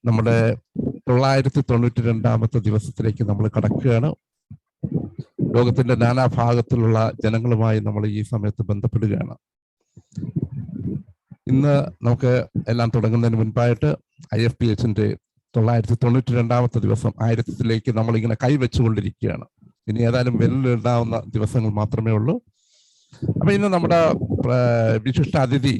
നമ്മുടെ 992 ദിവസത്തിലേക്ക് നമ്മൾ കടക്കുകയാണ്. ലോകത്തിന്റെ നാനാഭാഗത്തിലുള്ള ജനങ്ങളുമായി നമ്മൾ ഈ സമയത്ത് ബന്ധപ്പെടുകയാണ്. ഇന്ന് നമുക്ക് എല്ലാം തുടങ്ങുന്നതിന് മുൻപായിട്ട് IFPHന്റെ 992 ദിവസം 1000ത്തിലേക്ക് നമ്മളിങ്ങനെ കൈവച്ചുകൊണ്ടിരിക്കുകയാണ്. ഇനി ഏതായാലും വെല്ലുണ്ടാവുന്ന ദിവസങ്ങൾ മാത്രമേ ഉള്ളൂ. അപ്പൊ ഇന്ന് നമ്മുടെ വിശിഷ്ട അതിഥി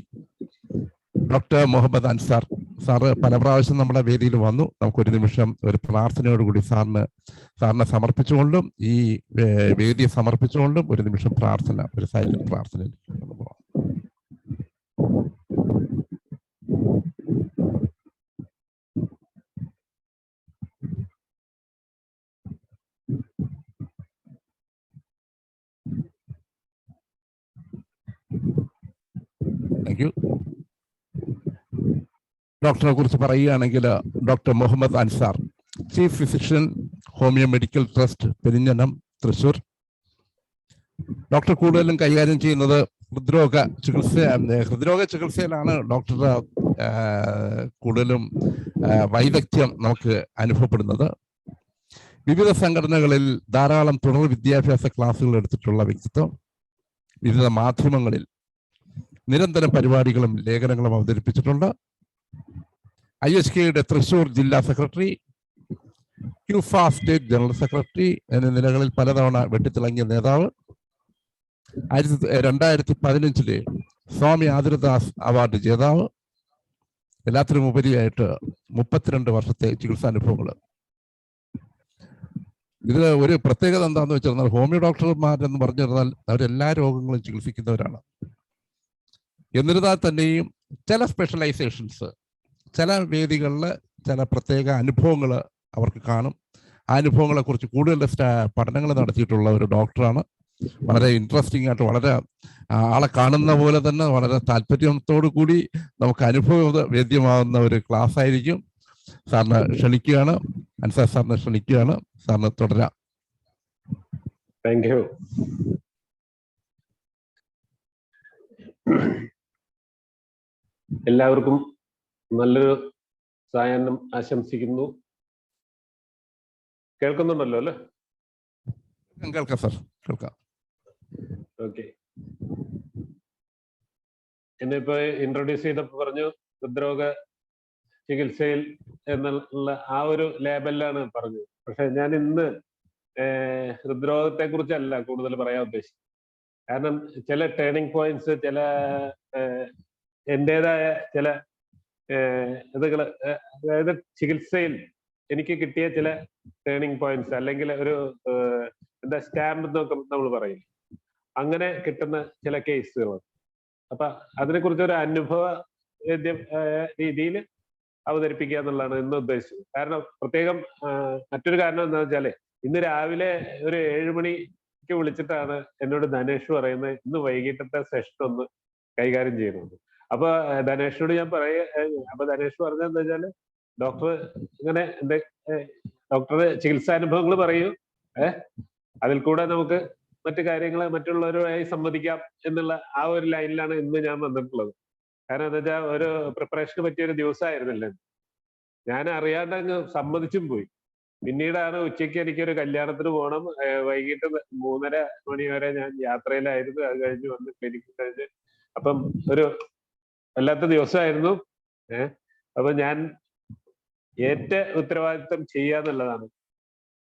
ഡോക്ടർ മുഹമ്മദ് അൻസാർ സാറ് പല പ്രാവശ്യം നമ്മുടെ വേദിയിൽ വന്നു. നമുക്കൊരു നിമിഷം ഒരു പ്രാർത്ഥനയോടുകൂടി സാറിനെ സമർപ്പിച്ചുകൊണ്ടും ഈ വേദിയെ സമർപ്പിച്ചുകൊണ്ടും ഒരു നിമിഷം പ്രാർത്ഥന, ഒരു സൈലന്റ് പ്രാർത്ഥന. Thank you. ഡോക്ടറെ കുറിച്ച് പറയുകയാണെങ്കിൽ doctor Muhammad Ansar, chief physician, homeo medical trust, Perinjanam, Thrissur. Doctor കൂടുതലും കൈകാര്യം ചെയ്യുന്നത് ഹൃദ്രോഗ ചികിത്സയിലാണ്. ഡോക്ടർ കൂടുതലും വൈദഗ്ധ്യം നമുക്ക് അനുഭവപ്പെടുന്നത്. വിവിധ സംഘടനകളിൽ ധാരാളം തുടർ വിദ്യാഭ്യാസ ക്ലാസുകൾ എടുത്തിട്ടുള്ള വ്യക്തിത്വം. വിവിധ മാധ്യമങ്ങളിൽ നിരന്തരം പരിപാടികളും ലേഖനങ്ങളും അവതരിപ്പിച്ചിട്ടുണ്ട്. IHKയുടെ തൃശൂർ ജില്ലാ സെക്രട്ടറി, ക്യൂഫ സ്റ്റേറ്റ് ജനറൽ സെക്രട്ടറി എന്നീ നിലകളിൽ പലതവണ വെട്ടിത്തിളങ്ങിയ നേതാവ്. 2015 സ്വാമി ആതിരദാസ് അവാർഡ് ജേതാവ്. എല്ലാത്തിനും ഉപരിയായിട്ട് 32 വർഷത്തെ ചികിത്സാനുഭവങ്ങൾ. ഇതിൽ ഒരു പ്രത്യേകത എന്താണെന്ന് വെച്ചാൽ, ഹോമിയോ ഡോക്ടർമാരെന്ന് പറഞ്ഞു കഴിഞ്ഞാൽ അവരെല്ലാ രോഗങ്ങളും ചികിത്സിക്കുന്നവരാണ്. എന്നിരുന്നാൽ തന്നെയും ചില സ്പെഷ്യലൈസേഷൻസ്, ചില വേദികളിൽ ചില പ്രത്യേക അനുഭവങ്ങൾ അവർക്ക് കാണും. ആ അനുഭവങ്ങളെ കുറിച്ച് കൂടുതൽ പഠനങ്ങൾ നടത്തിയിട്ടുള്ള ഒരു ഡോക്ടറാണ്. വളരെ ഇൻട്രസ്റ്റിംഗ് ആയിട്ട്, വളരെ ആളെ കാണുന്ന പോലെ തന്നെ വളരെ താല്പര്യത്തോടു കൂടി നമുക്ക് അനുഭവ വേദ്യമാകുന്ന ഒരു ക്ലാസ് ആയിരിക്കും. സാറിന് ക്ഷണിക്കുകയാണ്, അൻസാർ സാറിനെ ക്ഷണിക്കുകയാണ്. സാറിന് തുടരാം. Thank you. എല്ലാവർക്കും നല്ലൊരു സായാഹ്നം ആശംസിക്കുന്നു. കേൾക്കുന്നുണ്ടല്ലോ അല്ലേ? കേൾക്കാം സാർ, കേൾക്കാം. ഓക്കെ. എന്നിപ്പോ ഇൻട്രൊഡ്യൂസ് ചെയ്തപ്പോ പറഞ്ഞു ഹൃദ്രോഗ ചികിത്സയിൽ എന്നുള്ള ആ ഒരു ലേബലിലാണ് പറഞ്ഞത്. പക്ഷെ ഞാൻ ഇന്ന് ഹൃദ്രോഗത്തെ കുറിച്ചല്ല കൂടുതൽ പറയാൻ ഉദ്ദേശിച്ചത്. കാരണം ചില ടേണിംഗ് പോയിന്റ്സ്, ചില എന്റേതായ ചില ഇതുകള്, അതായത് ചികിത്സയിൽ എനിക്ക് കിട്ടിയ ചില ടേണിംഗ് പോയിന്റ്സ്, അല്ലെങ്കിൽ ഒരു എന്താ സ്റ്റാമ്പ് എന്നൊക്കെ നമ്മൾ പറയും, അങ്ങനെ കിട്ടുന്ന ചില കേസുകൾ. അപ്പൊ അതിനെക്കുറിച്ച് ഒരു അനുഭവ രീതിയിൽ അവതരിപ്പിക്കുക എന്നുള്ളതാണ് ഇന്ന് ഉദ്ദേശിച്ചത്. കാരണം പ്രത്യേകം മറ്റൊരു കാരണം എന്താ വെച്ചാല്, ഇന്ന് രാവിലെ ഒരു 7 മണിക്ക് വിളിച്ചിട്ടാണ് എന്നോട് ധനേഷ് പറയുന്നത് ഇന്ന് വൈകിട്ടത്തെ സെഷൻ ഒന്ന് കൈകാര്യം ചെയ്യുന്നത്. അപ്പൊ ധനേഷിനോട് ഞാൻ അപ്പൊ ധനേഷ് പറഞ്ഞത് എന്താ വെച്ചാല്, ഡോക്ടർ ഇങ്ങനെ ഡോക്ടർ ചികിത്സാനുഭവങ്ങൾ പറയൂ, അതിൽ കൂടെ നമുക്ക് മറ്റു കാര്യങ്ങൾ മറ്റുള്ളവരുമായി സംവദിക്കാം എന്നുള്ള ആ ഒരു ലൈനിലാണ് ഇന്ന് ഞാൻ വന്നിട്ടുള്ളത്. കാരണം എന്താ വെച്ചാൽ ഒരു പ്രിപ്പറേഷന് പറ്റിയൊരു ദിവസമായിരുന്നില്ല. ഞാൻ അറിയാണ്ട് അങ്ങ് സമ്മതിച്ചും പോയി. പിന്നീടാണ് ഉച്ചയ്ക്ക് എനിക്കൊരു കല്യാണത്തിന് പോകണം, വൈകിട്ട് 3:30 മണി വരെ ഞാൻ യാത്രയിലായിരുന്നു. അത് കഴിഞ്ഞ് വന്ന് ക്ലിനിക്ക് കഴിഞ്ഞ്, അപ്പം ഒരു വല്ലാത്ത ദിവസമായിരുന്നു. അപ്പൊ ഞാൻ ഏറ്റ ഉത്തരവാദിത്വം ചെയ്യാന്നുള്ളതാണ്.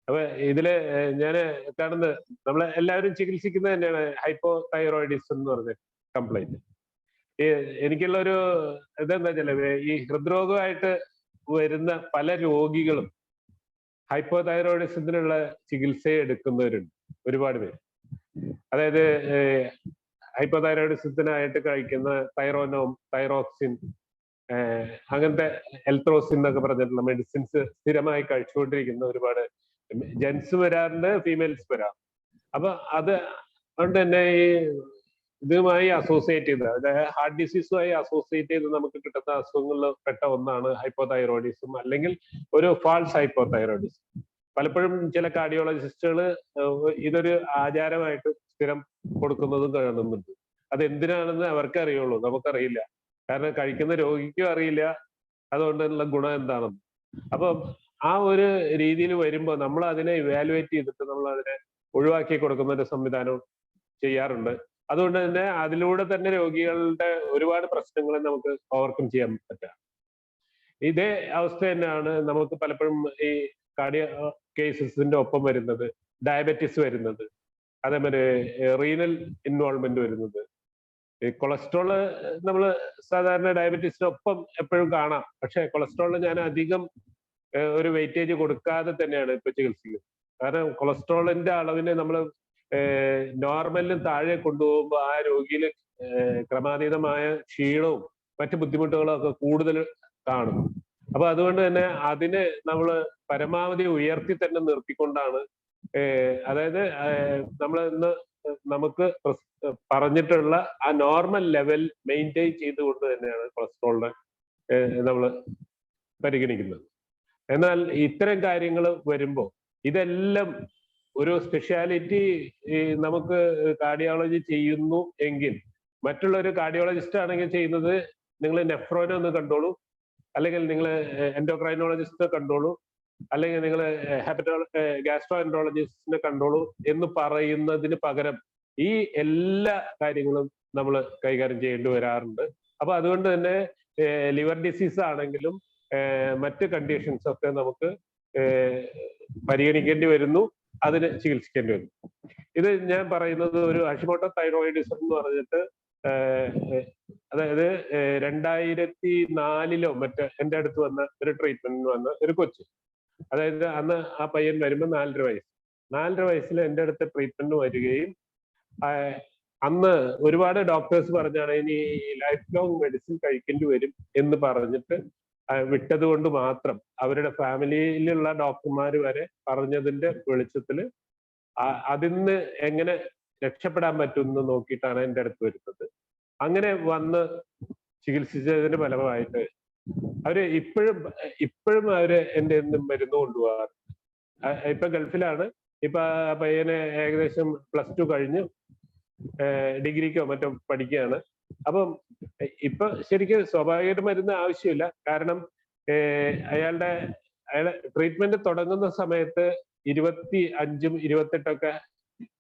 അപ്പൊ ഇതില് ഞാൻ കാണുന്നത്, നമ്മളെ എല്ലാവരും ചികിത്സിക്കുന്നത് തന്നെയാണ് ഹൈപ്പോ തൈറോയിഡിസം എന്ന് പറഞ്ഞ കംപ്ലൈന്റ്. എനിക്കുള്ള ഒരു ഇതെന്താ വെച്ചാൽ, ഈ ഹൃദ്രോഗമായിട്ട് വരുന്ന പല രോഗികളും ഹൈപ്പോ തൈറോയിഡിസത്തിനുള്ള ചികിത്സ എടുക്കുന്നവരുണ്ട്, ഒരുപാട് പേര്. അതായത് ഹൈപ്പോ തൈറോയിഡിസത്തിനായിട്ട് കഴിക്കുന്ന തൈറോനോം, തൈറോക്സിൻ, അങ്ങനത്തെ എൽത്രോസിൻ എന്നൊക്കെ പറഞ്ഞിട്ടുള്ള മെഡിസിൻസ് സ്ഥിരമായി കഴിച്ചുകൊണ്ടിരിക്കുന്ന ഒരുപാട് ജെൻസ് വരാറുണ്ട്, ഫീമെയിൽസ് വരാം. അപ്പൊ അത് കൊണ്ട് തന്നെ ഈ ഇതുമായി അസോസിയേറ്റ് ചെയ്ത്, അതായത് ഹാർട്ട് ഡിസീസുമായി അസോസിയേറ്റ് ചെയ്ത് നമുക്ക് കിട്ടുന്ന അസുഖങ്ങളിൽ പെട്ട ഒന്നാണ് ഹൈപ്പോ തൈറോയിഡിസം, അല്ലെങ്കിൽ ഒരു ഫാൾസ് ഹൈപ്പോ തൈറോയിഡിസം. പലപ്പോഴും ചില കാർഡിയോളജിസ്റ്റുകൾ ഇതൊരു ആചാരമായിട്ട് സ്ഥിരം കൊടുക്കുന്നതും കാണുന്നുണ്ട്. അത് എന്തിനാണെന്ന് അവർക്ക് അറിയുള്ളൂ, നമുക്കറിയില്ല. കാരണം കഴിക്കുന്ന രോഗിക്കും അറിയില്ല, അതുകൊണ്ടുള്ള ഗുണം എന്താണെന്ന്. അപ്പം ആ ഒരു രീതിയിൽ വരുമ്പോൾ നമ്മൾ അതിനെ ഇവാലുവേറ്റ് ചെയ്തിട്ട് നമ്മൾ അതിനെ ഒഴിവാക്കി കൊടുക്കുന്ന ഒരു സംവിധാനം ചെയ്യാറുണ്ട്. അതുകൊണ്ട് തന്നെ അതിലൂടെ തന്നെ രോഗികളുടെ ഒരുപാട് പ്രശ്നങ്ങളെ നമുക്ക് ഓവർകം ചെയ്യാൻ പറ്റുക. ഇതേ അവസ്ഥ തന്നെയാണ് നമുക്ക് പലപ്പോഴും ഈ കാർഡിയോ കേസസിന്റെ ഒപ്പം വരുന്നത്, ഡയബറ്റിസ് വരുന്നത്, അതേമാതിരി റീനൽ ഇൻവോൾവ്മെന്റ് വരുന്നത്. ഈ കൊളസ്ട്രോള് നമ്മൾ സാധാരണ ഡയബറ്റീസിനൊപ്പം എപ്പോഴും കാണാം. പക്ഷെ കൊളസ്ട്രോളിന് ഞാൻ അധികം ഒരു വെയിറ്റേജ് കൊടുക്കാതെ തന്നെയാണ് ഇപ്പൊ ചികിത്സിക്കുന്നത്. കാരണം കൊളസ്ട്രോളിന്റെ അളവിനെ നമ്മൾ നോർമലിനും താഴെ കൊണ്ടുപോകുമ്പോൾ ആ രോഗിയിൽ ക്രമാതീതമായ ക്ഷീണവും മറ്റു ബുദ്ധിമുട്ടുകളും ഒക്കെ കൂടുതൽ കാണും. അപ്പൊ അതുകൊണ്ട് തന്നെ അതിനെ നമ്മൾ പരമാവധി ഉയർത്തി തന്നെ നിർത്തിക്കൊണ്ടാണ് അതായത് നമ്മൾ ഇന്ന് നമുക്ക് പറഞ്ഞിട്ടുള്ള ആ നോർമൽ ലെവൽ മെയിൻറ്റെയിൻ ചെയ്തുകൊണ്ട് തന്നെയാണ് കൊളസ്ട്രോളിനെ നമ്മൾ പരിഗണിക്കുന്നത്. എന്നാൽ ഇത്തരം കാര്യങ്ങൾ വരുമ്പോൾ ഇതെല്ലാം ഒരു സ്പെഷ്യാലിറ്റി നമുക്ക് കാർഡിയോളജി ചെയ്യുന്നു എങ്കിൽ മറ്റുള്ള ഒരു കാർഡിയോളജിസ്റ്റ് ആണെങ്കിൽ ചെയ്യുന്നത് നിങ്ങൾ നെഫ്രോനെ ഒന്ന് കണ്ടോളൂ, അല്ലെങ്കിൽ നിങ്ങൾ എൻഡോക്രൈനോളജിസ്റ്റിനെ കണ്ടോളൂ, അല്ലെങ്കിൽ നിങ്ങൾ ഗ്യാസ്ട്രോ എൻട്രോളജിസ്റ്റിനെ കണ്ടോളൂ എന്ന് പറയുന്നതിന് പകരം ഈ എല്ലാ കാര്യങ്ങളും നമ്മൾ കൈകാര്യം ചെയ്യേണ്ടി വരാറുണ്ട്. അപ്പൊ അതുകൊണ്ട് തന്നെ ലിവർ ഡിസീസ് ആണെങ്കിലും മറ്റ് കണ്ടീഷൻസ് ഒക്കെ നമുക്ക് പരിഗണിക്കേണ്ടി വരുന്നു, അതിന് ചികിത്സിക്കേണ്ടി വരുന്നു. ഇത് ഞാൻ പറയുന്നത് ഒരു ഹഷിമോട്ടോ തൈറോയിഡിസം എന്ന് പറഞ്ഞിട്ട് അതായത് 2004 മറ്റേ എൻ്റെ അടുത്ത് വന്ന ഒരു ട്രീറ്റ്മെന്റിന് വന്ന ഒരു കൊച്ച്. അതായത് അന്ന് ആ പയ്യൻ വരുമ്പോൾ 4.5 വയസ്സ്. 4.5 വയസ്സിൽ എൻ്റെ അടുത്ത് ട്രീറ്റ്മെന്റ് വരികയും അന്ന് ഒരുപാട് ഡോക്ടേഴ്സ് പറഞ്ഞാണ് ഇനി ലൈഫ് ലോങ് മെഡിസിൻ കഴിക്കേണ്ടി വരും എന്ന് പറഞ്ഞിട്ട് വിട്ടത് കൊണ്ട് മാത്രം അവരുടെ ഫാമിലിയിലുള്ള ഡോക്ടർമാർ വരെ പറഞ്ഞതിന്റെ വെളിച്ചത്തിൽ അതിന്ന് എങ്ങനെ രക്ഷപ്പെടാൻ പറ്റുമെന്ന് നോക്കിയിട്ടാണ് എൻ്റെ അടുത്ത് വരുന്നത്. അങ്ങനെ വന്ന് ചികിത്സിച്ചതിന് ഫലമായിട്ട് അവര് ഇപ്പോഴും അവര് എൻ്റെ മരുന്ന് കൊണ്ടുപോകാറ്. ഇപ്പൊ ഗൾഫിലാണ്. ഇപ്പൊ ആ പയ്യനെ ഏകദേശം +2 കഴിഞ്ഞ് ഡിഗ്രിക്കോ മറ്റോ പഠിക്കുകയാണ്. അപ്പം ഇപ്പൊ ശരിക്കും സ്വാഭാവികമായിട്ട് മരുന്ന് ആവശ്യമില്ല. കാരണം അയാളുടെ ട്രീറ്റ്മെന്റ് തുടങ്ങുന്ന സമയത്ത് 25ഉം 28ഒക്കെ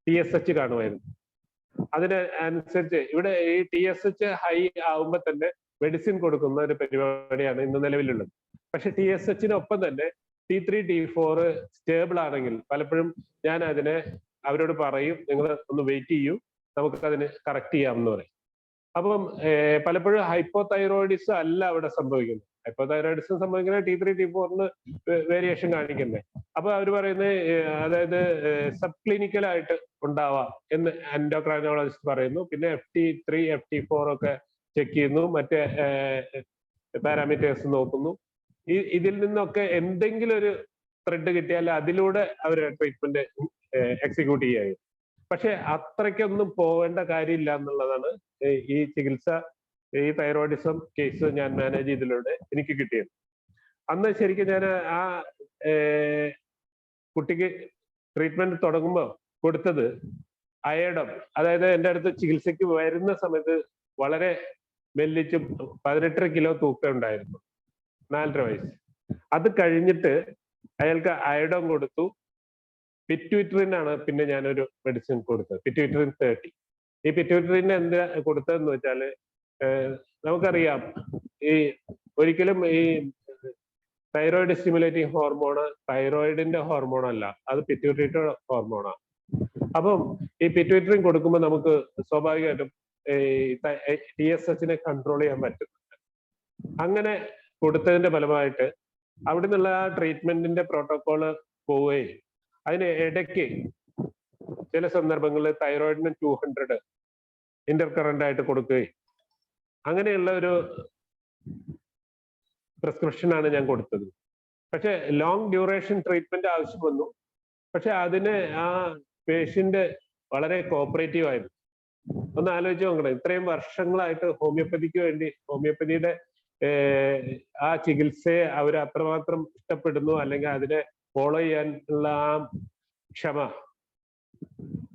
TSH കാണുമായിരുന്നു. അതിനനുസരിച്ച് ഇവിടെ ഈ TSH ഹൈ ആവുമ്പോൾ തന്നെ മെഡിസിൻ കൊടുക്കുന്ന ഒരു പരിപാടിയാണ് ഇന്ന് നിലവിലുള്ളത്. പക്ഷെ TSHനൊപ്പം തന്നെ T3 T4 സ്റ്റേബിൾ ആണെങ്കിൽ പലപ്പോഴും ഞാൻ അതിനെ അവരോട് പറയും, നിങ്ങൾ ഒന്ന് വെയിറ്റ് ചെയ്യൂ, നമുക്ക് അതിന് കറക്റ്റ് ചെയ്യാമെന്ന് പറയും. അപ്പം പലപ്പോഴും ഹൈപ്പോതൈറോയിഡിസം അല്ല അവിടെ സംഭവിക്കുന്നത്. ഹൈപ്പോതൈറോയിഡിസം സംഭവിക്കുന്നത് T3 T4 വേരിയേഷൻ കാണിക്കുന്നത്. അപ്പൊ അവർ പറയുന്നത് അതായത് സബ് ക്ലിനിക്കലായിട്ട് ഉണ്ടാവാം എന്ന് എൻഡോക്രൈനോളജിസ്റ്റ് പറയുന്നു. പിന്നെ FT3 FT4 ഒക്കെ ചെക്ക് ചെയ്യുന്നു, മറ്റേ പാരാമീറ്റേഴ്സ് നോക്കുന്നു. ഇതിൽ നിന്നൊക്കെ എന്തെങ്കിലും ഒരു ത്രെഡ് കിട്ടിയാൽ അതിലൂടെ അവർ ട്രീറ്റ്മെന്റ് എക്സിക്യൂട്ട് ചെയ്യുക. പക്ഷെ അത്രയ്ക്കൊന്നും പോവേണ്ട കാര്യമില്ല എന്നുള്ളതാണ് ഈ ചികിത്സ, ഈ തൈറോയിഡിസം കേസ് ഞാൻ മാനേജ് ചെയ്തതിലൂടെ എനിക്ക് കിട്ടിയത്. അന്ന് ശരിക്കും ഞാൻ ആ കുട്ടിക്ക് ട്രീറ്റ്മെന്റ് തുടങ്ങുമ്പോൾ കൊടുത്തത് അയഡം. അതായത് എൻ്റെ അടുത്ത് ചികിത്സയ്ക്ക് വരുന്ന സമയത്ത് വളരെ മെല്ലിച്ചും 18 കിലോ തൂക്കം ഉണ്ടായിരുന്നു, 4.5 വയസ്സ്. അത് കഴിഞ്ഞിട്ട് അയാൾക്ക് അയഡം കൊടുത്തു. പിറ്റ്യൂട്ടറിനാണ് പിന്നെ ഞാനൊരു മെഡിസിൻ കൊടുത്തത്, പിറ്റ്യൂട്ടറിൻ 30. ഈ പിറ്റ്യൂട്ടറിന് എന്താ കൊടുത്തതെന്ന് വെച്ചാൽ നമുക്കറിയാം ഈ ഒരിക്കലും ഈ തൈറോയിഡ് സ്റ്റിമുലേറ്റിംഗ് ഹോർമോണ് തൈറോയിഡിന്റെ ഹോർമോൺ അല്ല, അത് പിറ്റ്യൂട്ടറിയുടെ ഹോർമോണാണ്. അപ്പം ഈ പിറ്റ്യൂട്ടറിൻ കൊടുക്കുമ്പോൾ നമുക്ക് സ്വാഭാവികമായിട്ടും TSHനെ കൺട്രോൾ ചെയ്യാൻ പറ്റുന്നുണ്ട്. അങ്ങനെ കൊടുത്തതിന്റെ ഫലമായിട്ട് അവിടെ നിന്നുള്ള ആ ട്രീറ്റ്മെന്റിന്റെ പ്രോട്ടോകോള് പോവുകയും അതിന് ഇടയ്ക്ക് ചില സന്ദർഭങ്ങളിൽ തൈറോയിഡിന് 200 ഇന്റർകറന്റ് ആയിട്ട് കൊടുക്കുകയും അങ്ങനെയുള്ള ഒരു പ്രിസ്ക്രിപ്ഷനാണ് ഞാൻ കൊടുത്തത്. പക്ഷെ ലോങ് ഡ്യൂറേഷൻ ട്രീറ്റ്മെന്റ് ആവശ്യം വന്നു. പക്ഷെ അതിന് ആ പേഷ്യന്റ് വളരെ കോപ്പറേറ്റീവ് ആയിരുന്നു. ഒന്ന് ആലോചിച്ച് നോക്കണം, ഇത്രയും വർഷങ്ങളായിട്ട് ഹോമിയോപ്പതിക്ക് വേണ്ടി ഹോമിയോപ്പതിയുടെ ആ ചികിത്സയെ അവർ അത്രമാത്രം ഇഷ്ടപ്പെടുന്നു, അല്ലെങ്കിൽ അതിനെ ഫോളോ ചെയ്യാനുള്ള ആ ക്ഷമ,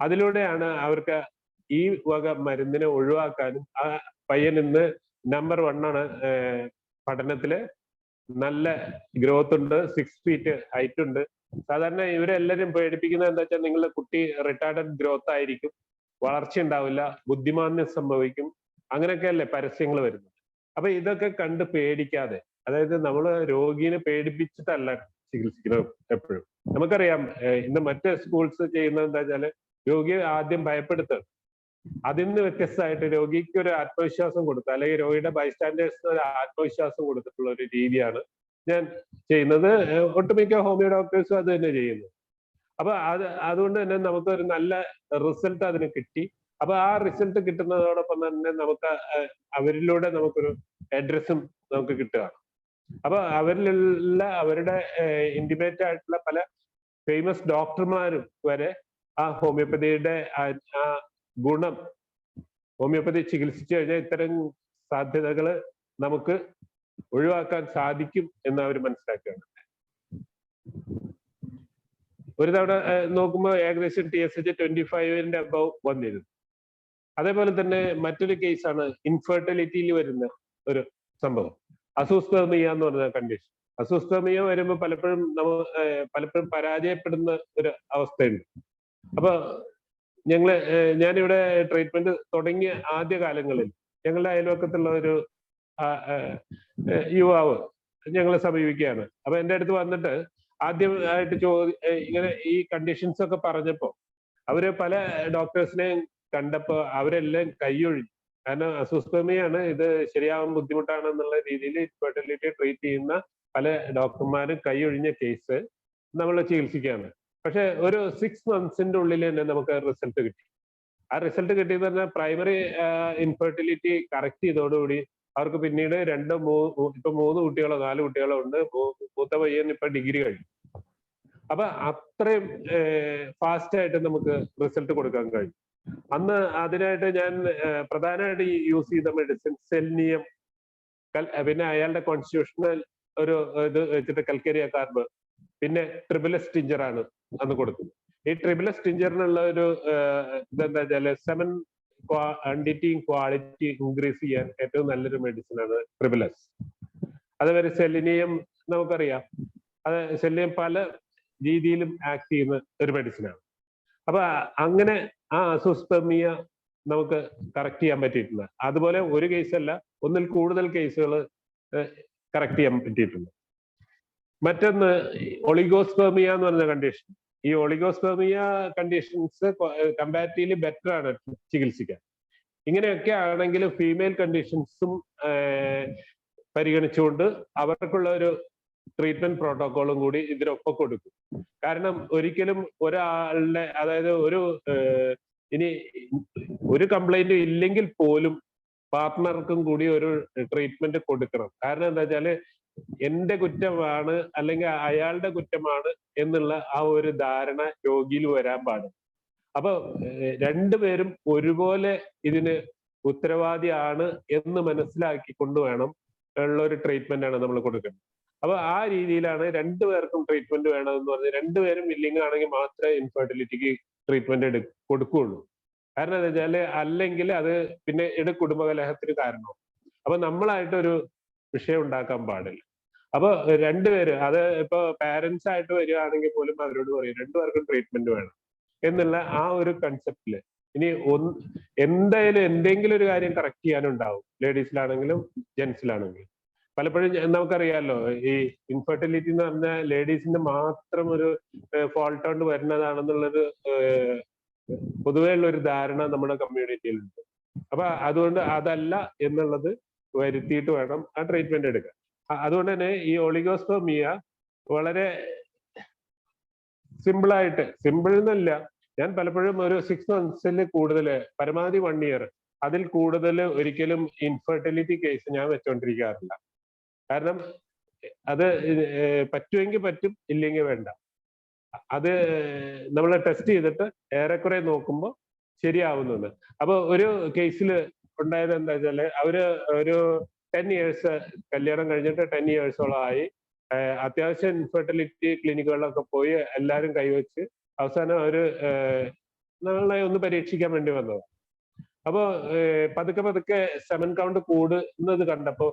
അതിലൂടെയാണ് അവർക്ക് ഈ വക മരുന്നിനെ ഒഴിവാക്കാനും ആ പയ്യൻ ഇന്ന് നമ്പർ 1 ആണ് പഠനത്തില്. നല്ല ഗ്രോത്ത് ഉണ്ട്, 6 feet ഹൈറ്റ് ഉണ്ട്. സാധാരണ ഇവരെല്ലാരും പേടിപ്പിക്കുന്നത് എന്താ വെച്ചാൽ നിങ്ങളുടെ കുട്ടി റിട്ടാർഡഡ് ഗ്രോത്ത് ആയിരിക്കും, വളർച്ച ഉണ്ടാവില്ല, ബുദ്ധിമാന്യം സംഭവിക്കും, അങ്ങനെയൊക്കെയല്ലേ പരസ്യങ്ങൾ വരുന്നത്. അപ്പൊ ഇതൊക്കെ കണ്ട് പേടിക്കാതെ, അതായത് നമ്മൾ രോഗിയെ പേടിപ്പിച്ചിട്ടല്ല ചികിത്സിക്കുന്നത് എപ്പോഴും. നമുക്കറിയാം ഇന്ന് മറ്റ് സ്കൂൾസ് ചെയ്യുന്നത് എന്താ വെച്ചാല് രോഗിയെ ആദ്യം ഭയപ്പെടുത്തുക. അതിൽ നിന്ന് വ്യത്യസ്തമായിട്ട് രോഗിക്ക് ഒരു ആത്മവിശ്വാസം കൊടുത്ത്, അല്ലെങ്കിൽ രോഗിയുടെ ബൈസ്റ്റാൻഡേഴ്സിന് ഒരു ആത്മവിശ്വാസം കൊടുത്തിട്ടുള്ള ഒരു രീതിയാണ് ഞാൻ ചെയ്യുന്നത്. ഒട്ടുമിക്ക ഹോമിയോ ഡോക്ടേഴ്സും അത് തന്നെ ചെയ്യുന്നത്. അപ്പൊ അതുകൊണ്ട് തന്നെ നമുക്ക് ഒരു നല്ല റിസൾട്ട് അതിന് കിട്ടി. അപ്പൊ ആ റിസൾട്ട് കിട്ടുന്നതോടൊപ്പം തന്നെ നമുക്ക് അവരിലൂടെ നമുക്കൊരു അഡ്രസ്സും നമുക്ക് കിട്ടുകയാണ്. അപ്പൊ അവരിലുള്ള അവരുടെ ഇന്റിമേറ്റ് ആയിട്ടുള്ള പല ഫേമസ് ഡോക്ടർമാരും വരെ ആ ഹോമിയോപ്പതിയുടെ ആ ഗുണം, ഹോമിയോപ്പതി ചികിത്സിച്ചു കഴിഞ്ഞാൽ ഇത്തരം സാധ്യതകൾ നമുക്ക് ഒഴിവാക്കാൻ സാധിക്കും എന്ന് അവർ മനസ്സിലാക്കുകയാണ്. ഒരു തവണ നോക്കുമ്പോൾ ഏകദേശം TSH 25 അബവ് വന്നിരുന്നു. അതേപോലെ തന്നെ മറ്റൊരു കേസാണ് ഇൻഫെർട്ടിലിറ്റിയിൽ വരുന്ന ഒരു സംഭവം, അസൂസ്പെർമിയ എന്ന് പറഞ്ഞ കണ്ടീഷൻ. അസൂസ്പെർമിയ വരുമ്പോൾ പലപ്പോഴും പരാജയപ്പെടുന്ന ഒരു അവസ്ഥയുണ്ട്. അപ്പൊ ഞാനിവിടെ ട്രീറ്റ്മെന്റ് തുടങ്ങിയ ആദ്യ കാലങ്ങളിൽ ഞങ്ങളുടെ അയൽവക്കത്തുള്ള ഒരു യുവാവ് ഞങ്ങളെ സമീപിക്കുകയാണ്. അപ്പൊ എൻ്റെ അടുത്ത് വന്നിട്ട് ആദ്യമായിട്ട് ഇങ്ങനെ ഈ കണ്ടീഷൻസ് ഒക്കെ പറഞ്ഞപ്പോ അവര് പല ഡോക്ടേഴ്സിനെയും കണ്ടപ്പോ അവരെല്ലാം കൈയൊഴിഞ്ഞു. കാരണം അസൂസ്പെർമിയാണ്, ഇത് ശരിയാവാൻ ബുദ്ധിമുട്ടാണെന്നുള്ള രീതിയിൽ ഇൻഫെർട്ടിലിറ്റി ട്രീറ്റ് ചെയ്യുന്ന പല ഡോക്ടർമാരും കൈയൊഴിഞ്ഞ കേസ് നമ്മൾ ചികിത്സിക്കുകയാണ്. പക്ഷെ ഒരു 6 months ഉള്ളിൽ തന്നെ നമുക്ക് റിസൾട്ട് കിട്ടി. ആ റിസൾട്ട് കിട്ടിയെന്ന് പറഞ്ഞാൽ പ്രൈമറി ഇൻഫെർട്ടിലിറ്റി കറക്റ്റ് ചെയ്തോടുകൂടി അവർക്ക് പിന്നീട് 3 കുട്ടികളോ 4 കുട്ടികളോ ഉണ്ട്. മൂത്ത പയ്യൻ ഇപ്പൊ ഡിഗ്രി കഴിഞ്ഞു. അപ്പൊ അത്രയും ഫാസ്റ്റ് ആയിട്ട് നമുക്ക് റിസൾട്ട് കൊടുക്കാൻ കഴിയും. അന്ന് അതിനായിട്ട് ഞാൻ പ്രധാനമായിട്ട് യൂസ് ചെയ്ത മെഡിസിൻ സെലിനിയം, പിന്നെ അയാളുടെ കോൺസ്റ്റിറ്റ്യൂഷണൽ ഒരു ഇത് വെച്ചിട്ട് കൽക്കരിയ കാർബ്, പിന്നെ ട്രിബിലസ് ടിഞ്ചർ ആണ് അന്ന് കൊടുക്കുന്നത്. ഈ ട്രിബിലസ് ടിഞ്ചറിനുള്ള ഒരു ഇതെന്താ വെച്ചാല് സെമൻ ക്വാണ്ടിറ്റിയും ക്വാളിറ്റി ഇൻക്രീസ് ചെയ്യാൻ ഏറ്റവും നല്ലൊരു മെഡിസിൻ ആണ് ട്രിബിലസ്. അതേപോലെ സെലിനിയം നമുക്കറിയാം, അത് സെലിനിയം പല രീതിയിലും ആക്ട് ചെയ്യുന്ന ഒരു മെഡിസിനാണ്. അപ്പൊ അങ്ങനെ ആ അസൂസ്പെർമിയ നമുക്ക് കറക്റ്റ് ചെയ്യാൻ പറ്റിയിട്ടുണ്ട്. അതുപോലെ ഒരു കേസല്ല, ഒന്നിൽ കൂടുതൽ കേസുകൾ കറക്റ്റ് ചെയ്യാൻ പറ്റിയിട്ടുണ്ട്. മറ്റൊന്ന് ഒളിഗോസ്പെർമിയ എന്ന് പറഞ്ഞ കണ്ടീഷൻ. ഈ ഒളിഗോസ്പെർമിയ കണ്ടീഷൻസ് കമ്പാരിറ്റീവ്ലി ബെറ്റർ ആണ് ചികിത്സിക്കാൻ. ഇങ്ങനെയൊക്കെ ആണെങ്കിലും ഫീമെയിൽ കണ്ടീഷൻസും പരിഗണിച്ചുകൊണ്ട് അവർക്കുള്ള ഒരു ട്രീറ്റ്മെന്റ് പ്രോട്ടോക്കോളും കൂടി ഇതിനൊപ്പം കൊടുക്കും. കാരണം ഒരിക്കലും ഒരാളുടെ, അതായത് ഇനി ഒരു കംപ്ലൈന്റ് ഇല്ലെങ്കിൽ പോലും പാർട്ട്ണർക്കും കൂടി ഒരു ട്രീറ്റ്മെന്റ് കൊടുക്കണം. കാരണം എന്താ വെച്ചാല് എന്റെ കുറ്റമാണ് അല്ലെങ്കിൽ അയാളുടെ കുറ്റമാണ് എന്നുള്ള ആ ഒരു ധാരണ രോഗിയിൽ വരാൻ പാടില്ല. അപ്പൊ രണ്ടുപേരും ഒരുപോലെ ഇതിന് ഉത്തരവാദിയാണ് എന്ന് മനസ്സിലാക്കിക്കൊണ്ട് വേണം ഉള്ള ഒരു ട്രീറ്റ്മെന്റ് ആണ് നമ്മൾ കൊടുക്കുന്നത്. അപ്പൊ ആ രീതിയിലാണ് രണ്ടുപേർക്കും ട്രീറ്റ്മെന്റ് വേണമെന്ന് പറഞ്ഞ് രണ്ടുപേരും വില്ലിങ് ആണെങ്കിൽ മാത്രമേ ഇൻഫെർട്ടിലിറ്റിക്ക് ട്രീറ്റ്മെന്റ് കൊടുക്കുകയുള്ളൂ. കാരണം എന്താ വെച്ചാല് അല്ലെങ്കിൽ അത് പിന്നെ കുടുംബകലഹത്തിന് കാരണമാവും. അപ്പൊ നമ്മളായിട്ടൊരു വിഷയം ഉണ്ടാക്കാൻ പാടില്ല. അപ്പൊ രണ്ടുപേര്, അത് ഇപ്പൊ പാരന്റ്സ് ആയിട്ട് വരികയാണെങ്കിൽ പോലും അവരോട് പറയും രണ്ടുപേർക്കും ട്രീറ്റ്മെന്റ് വേണം എന്നുള്ള ആ ഒരു കൺസെപ്റ്റില്. ഇനി എന്തായാലും എന്തെങ്കിലും ഒരു കാര്യം കറക്റ്റ് ചെയ്യാനുണ്ടാവും, ലേഡീസിലാണെങ്കിലും ജെന്റ്സിലാണെങ്കിലും. പലപ്പോഴും നമുക്കറിയാമല്ലോ, ഈ ഇൻഫെർട്ടിലിറ്റി എന്ന് പറഞ്ഞാൽ ലേഡീസിന്റെ മാത്രം ഒരു ഫോൾട്ട് കൊണ്ട് വരുന്നതാണെന്നുള്ളൊരു പൊതുവേ ഉള്ള ഒരു ധാരണ നമ്മുടെ കമ്മ്യൂണിറ്റിയിലുണ്ട്. അപ്പൊ അതുകൊണ്ട് അതല്ല എന്നുള്ളത് വരുത്തിയിട്ട് വേണം ആ ട്രീറ്റ്മെന്റ് എടുക്കാൻ. അതുകൊണ്ട് തന്നെ ഈ ഒളിഗോസ്പെർമിയ വളരെ സിമ്പിൾ എന്നല്ല, ഞാൻ പലപ്പോഴും ഒരു 6 months കൂടുതൽ, പരമാവധി 1 year, അതിൽ കൂടുതൽ ഒരിക്കലും ഇൻഫെർട്ടിലിറ്റി കേസ് ഞാൻ വെച്ചോണ്ടിരിക്കാറില്ല. കാരണം അത് പറ്റുമെങ്കിൽ പറ്റും, ഇല്ലെങ്കിൽ വേണ്ട. അത് നമ്മൾ ടെസ്റ്റ് ചെയ്തിട്ട് ഏറെക്കുറെ നോക്കുമ്പോൾ ശരിയാവുന്നുണ്ട്. അപ്പൊ ഒരു കേസിൽ ഉണ്ടായത് എന്താ വെച്ചാല് അവര് ഒരു 10 years കല്യാണം കഴിഞ്ഞിട്ട് 10 yearsോളമായി, അത്യാവശ്യം ഇൻഫെർട്ടിലിറ്റി ക്ലിനിക്കുകളിലൊക്കെ പോയി എല്ലാവരും കൈവച്ച് അവസാനം അവര് നമ്മളെ ഒന്ന് പരീക്ഷിക്കാൻ വേണ്ടി വന്നതാണ്. അപ്പൊ പതുക്കെ സെമൻ കൗണ്ട് കൂടുന്നത് കണ്ടപ്പോ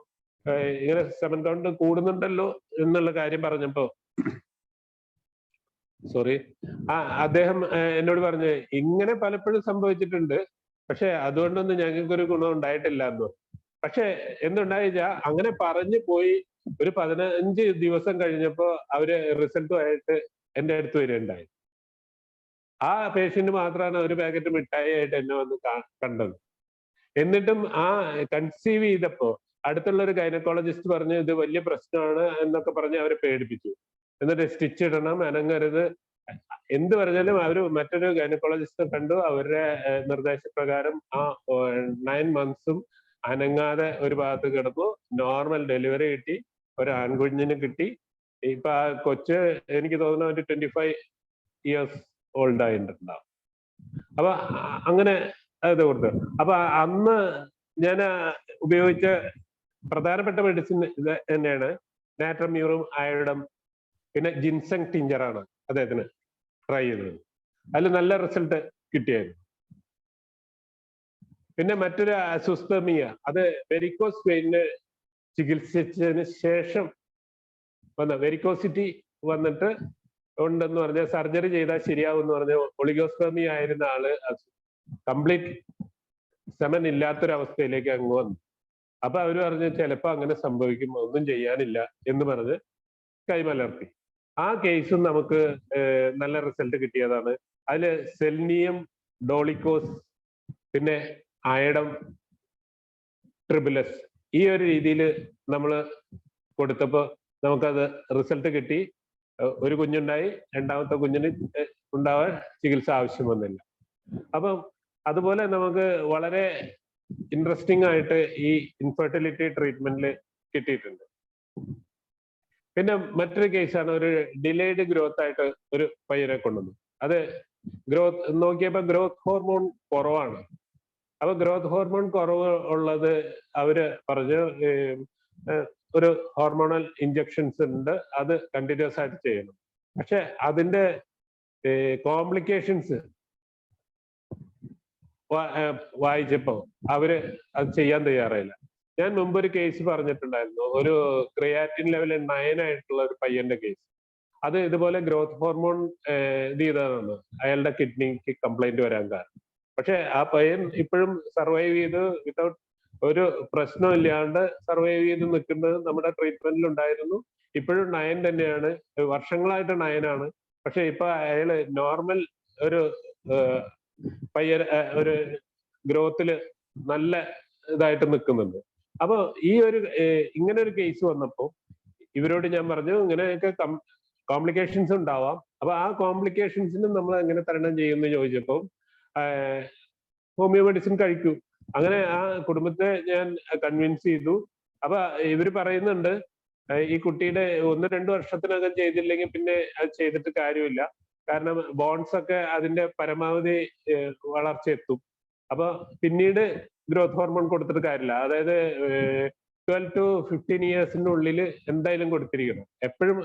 ഇങ്ങനെ സെമൻ കൗണ്ട് കൂടുന്നുണ്ടല്ലോ എന്നുള്ള കാര്യം പറഞ്ഞപ്പോ സോറി അദ്ദേഹം എന്നോട് പറഞ്ഞു ഇങ്ങനെ പലപ്പോഴും സംഭവിച്ചിട്ടുണ്ട്, പക്ഷെ അതുകൊണ്ടൊന്നും ഞങ്ങൾക്കൊരു ഗുണം ഉണ്ടായിട്ടില്ല എന്ന്. പക്ഷെ എന്തുണ്ടായിച്ചാ അങ്ങനെ പറഞ്ഞു പോയി ഒരു 15 ദിവസം കഴിഞ്ഞപ്പോ അവര് റിസൾട്ടുമായിട്ട് എന്റെ അടുത്ത് വരികയുണ്ടായി. ആ പേഷ്യന്റ് മാത്രമാണ് ഒരു പാക്കറ്റ് മിഠായി ആയിട്ട് എന്നെ വന്ന് കണ്ടത്. എന്നിട്ടും ആ കൺസീവ് ചെയ്തപ്പോ അടുത്തുള്ള ഒരു ഗൈനക്കോളജിസ്റ്റ് പറഞ്ഞു ഇത് വലിയ പ്രശ്നമാണ് എന്നൊക്കെ പറഞ്ഞ് അവരെ പേടിപ്പിച്ചു. എന്നിട്ട് സ്റ്റിച്ച് ഇടണം, അനങ്ങരുത്, എന്ത് പറഞ്ഞാലും അവര് മറ്റൊരു ഗൈനക്കോളജിസ്റ്റ് കണ്ടു. അവരുടെ നിർദ്ദേശപ്രകാരം ആ 9 months അനങ്ങാതെ ഒരു ഭാഗത്ത് കിടന്നു. നോർമൽ ഡെലിവറി കിട്ടി, ഒരു ആൺകുഞ്ഞിന് കിട്ടി. ഇപ്പൊ ആ കൊച്ച് എനിക്ക് തോന്നുന്നു ഒരു 25 years old ആയിട്ടുണ്ടാവും. അപ്പൊ അങ്ങനെ അത് കൊടുത്തു. അപ്പൊ അന്ന് ഞാൻ ഉപയോഗിച്ച പ്രധാനപ്പെട്ട മെഡിസിൻ ഇത് തന്നെയാണ്, നാട്രം മ്യൂറും അയഡം, പിന്നെ ജിൻസങ് ടിഞ്ചറാണ് അദ്ദേഹത്തിന് ട്രൈ ചെയ്തത്. അതിൽ നല്ല റിസൾട്ട് കിട്ടിയായിരുന്നു. പിന്നെ മറ്റൊരു അസ്വസ്ഥമിയ, അത് വെരിക്കോസ് വെയിന് ചികിത്സിച്ചതിന് ശേഷം വന്ന വെരിക്കോസിറ്റി വന്നിട്ട് ഉണ്ടെന്ന് പറഞ്ഞ സർജറി ചെയ്താൽ ശരിയാവും എന്ന് പറഞ്ഞ ഒളിഗോസ്പെർമിയ ആയിരുന്ന ആള് കംപ്ലീറ്റ് സെമൻ ഇല്ലാത്തൊരവസ്ഥയിലേക്ക് അങ്ങ് വന്നു. അപ്പൊ അവര് പറഞ്ഞു ചിലപ്പോ അങ്ങനെ സംഭവിക്കും, ഒന്നും ചെയ്യാനില്ല എന്ന് പറഞ്ഞ് കൈമലർത്തി. ആ കേസും നമുക്ക് നല്ല റിസൾട്ട് കിട്ടിയതാണ്. അതില് സെൽനിയം, ഡോളിക്കോസ്, പിന്നെ അയഡം, ട്രിബിലസ് ഈ ഒരു രീതിയിൽ നമ്മൾ കൊടുത്തപ്പോൾ നമുക്കത് റിസൾട്ട് കിട്ടി. ഒരു കുഞ്ഞുണ്ടായി, രണ്ടാമത്തെ കുഞ്ഞിന് ഉണ്ടാവാൻ ചികിത്സ ആവശ്യം വന്നില്ല. അപ്പം അതുപോലെ നമുക്ക് വളരെ ഇൻട്രസ്റ്റിംഗ് ആയിട്ട് ഈ ഇൻഫെർട്ടിലിറ്റി ട്രീറ്റ്മെന്റിൽ കിട്ടിയിട്ടുണ്ട്. പിന്നെ മറ്റൊരു കേസാണ്, ഒരു ഡിലേഡ് ഗ്രോത്ത് ആയിട്ട് ഒരു പയ്യനെ കൊണ്ടുവന്നു. അത് ഗ്രോത്ത് നോക്കിയപ്പോ ഗ്രോത്ത് ഹോർമോൺ കുറവാണ്. അപ്പൊ ഗ്രോത്ത് ഹോർമോൺ കുറവ് ഉള്ളത് അവര് പറഞ്ഞു ഒരു ഹോർമോണൽ ഇഞ്ചക്ഷൻസ് ഉണ്ട്, അത് കണ്ടിന്യൂസ് ആയിട്ട് ചെയ്യണം. പക്ഷെ അതിന്റെ കോംപ്ലിക്കേഷൻസ് വായിച്ചപ്പോ അവര് അത് ചെയ്യാൻ തയ്യാറായില്ല. ഞാൻ മുമ്പൊരു കേസ് പറഞ്ഞിട്ടുണ്ടായിരുന്നു, ഒരു ക്രിയാറ്റിൻ ലെവൽ 9 ആയിട്ടുള്ള ഒരു പയ്യന്റെ കേസ്. അത് ഇതുപോലെ ഗ്രോത്ത് ഹോർമോൺ ഇത് ചെയ്തതാണ് അയാളുടെ കിഡ്നിക്ക് കംപ്ലൈന്റ് വരാൻ കാരണം. പക്ഷെ ആ പയ്യൻ ഇപ്പോഴും സർവൈവ് ചെയ്ത് വിതൗട്ട് ഒരു പ്രശ്നം ഇല്ലാണ്ട് സർവൈവ് ചെയ്ത് നിൽക്കുന്നത് നമ്മുടെ ട്രീറ്റ്മെന്റിൽ ഉണ്ടായിരുന്നു. ഇപ്പോഴും 9 തന്നെയാണ്, വർഷങ്ങളായിട്ട് 9 ആണ്. പക്ഷെ ഇപ്പൊ അയാള് നോർമൽ ഒരു പയ്യൻ, ഒരു ഗ്രോത്തില് നല്ല ഇതായിട്ട് നിൽക്കുന്നുണ്ട്. അപ്പൊ ഈ ഒരു ഇങ്ങനെ ഒരു കേസ് വന്നപ്പോ ഇവരോട് ഞാൻ പറഞ്ഞു ഇങ്ങനെയൊക്കെ കോംപ്ലിക്കേഷൻസ് ഉണ്ടാവാം, അപ്പൊ ആ കോംപ്ലിക്കേഷൻസിനും നമ്മൾ എങ്ങനെ തരണം ചെയ്യുമെന്ന് ചോദിച്ചപ്പോ ഹോമിയോ മെഡിസിൻ കഴിക്കൂ. അങ്ങനെ ആ കുടുംബത്തെ ഞാൻ കൺവിൻസ് ചെയ്തു. അപ്പൊ ഇവര് പറയുന്നുണ്ട് ഈ കുട്ടിയുടെ 1-2 വർഷത്തിനകം ചെയ്തില്ലെങ്കിൽ പിന്നെ അത് ചെയ്തിട്ട് കാര്യമില്ല, കാരണം ബോൺസ് ഒക്കെ അതിന്റെ പരമാവധി വളർച്ച എത്തും. അപ്പൊ പിന്നീട് ഗ്രോത്ത് ഹോർമോൺ കൊടുത്തിട്ട് കാര്യമില്ല. അതായത് 12 to 15 yearsന്റെ ഉള്ളിൽ എന്തായാലും കൊടുത്തിരിക്കണം. എപ്പോഴും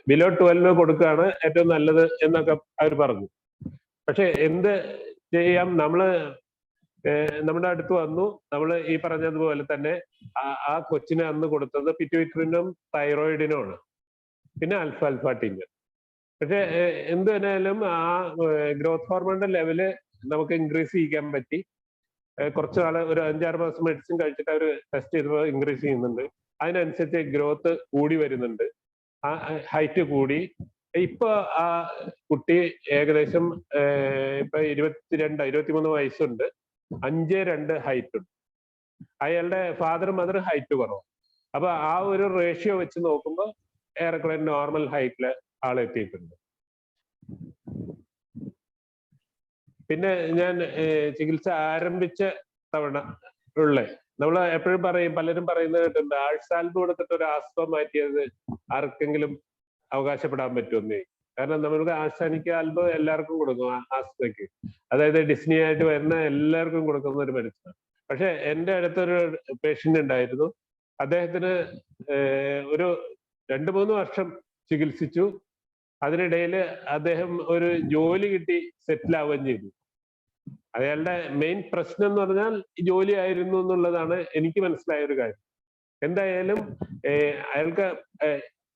ബിലോ 12 കൊടുക്കുകയാണ് ഏറ്റവും നല്ലത് എന്നൊക്കെ അവർ പറഞ്ഞു. പക്ഷെ എന്ത് ചെയ്യാം, നമ്മുടെ അടുത്ത് വന്നു. നമ്മൾ ഈ പറഞ്ഞതുപോലെ തന്നെ ആ കൊച്ചിന് അന്ന് കൊടുത്തത് പിറ്റ്യൂട്ടറിനും തൈറോയിഡിനുമാണ്, പിന്നെ ആൽഫ-ടിഞ്ചർ. പക്ഷെ എന്ത് തന്നെയാലും ആ ഗ്രോത്ത് ഹോർമോണിന്റെ ലെവല് നമുക്ക് ഇൻക്രീസ് ചെയ്യാൻ പറ്റി. കുറച്ച് നാള് ഒരു 5-6 മാസം മെഡിസിൻ കഴിച്ചിട്ട് അവർ ടെസ്റ്റ് ചെയ്തപ്പോൾ ഇൻക്രീസ് ചെയ്യുന്നുണ്ട്. അതിനനുസരിച്ച് ഗ്രോത്ത് കൂടി വരുന്നുണ്ട്, ആ ഹൈറ്റ് കൂടി. ഇപ്പൊ ആ കുട്ടി ഏകദേശം ഇപ്പൊ 22-23 വയസ്സുണ്ട്, 5'2" ഹൈറ്റ് ഉണ്ട്. അയാളുടെ ഫാദർ മദർ ഹൈറ്റ് കുറവാണ്. അപ്പൊ ആ ഒരു റേഷ്യോ വെച്ച് നോക്കുമ്പോൾ ഏറെക്കുറെ നോർമൽ ഹൈറ്റില് ആളെത്തിയിട്ടുണ്ട്. പിന്നെ ഞാൻ ചികിത്സ ആരംഭിച്ച തവണ നമ്മൾ എപ്പോഴും പറയും, പലരും പറയുന്നത് കേട്ടിട്ടുണ്ട്, ആഴ്സാൽബ് കൊടുത്തിട്ട് ഒരു ആസ്മ മാറ്റിയത് ആർക്കെങ്കിലും അവകാശപ്പെടാൻ പറ്റുമെന്നേ. കാരണം നമ്മൾക്ക് ആഴ്സാനിക് ആൽബ് എല്ലാവർക്കും കൊടുക്കും ആസ്മയ്ക്ക്, അതായത് ഡിസ്നി ആയിട്ട് വരുന്ന എല്ലാവർക്കും കൊടുക്കുന്ന ഒരു മെഡിസിൻ. പക്ഷെ എൻ്റെ അടുത്തൊരു പേഷ്യന്റ് ഉണ്ടായിരുന്നു, അദ്ദേഹത്തിന് ഒരു 2-3 വർഷം ചികിത്സിച്ചു. അതിനിടയിൽ അദ്ദേഹം ഒരു ജോലി കിട്ടി സെറ്റിൽ ആവുകയും ചെയ്തു. അയാളുടെ മെയിൻ പ്രശ്നം എന്ന് പറഞ്ഞാൽ ജോലി ആയിരുന്നു എന്നുള്ളതാണ് എനിക്ക് മനസ്സിലായ ഒരു കാര്യം. എന്തായാലും അയാൾക്ക്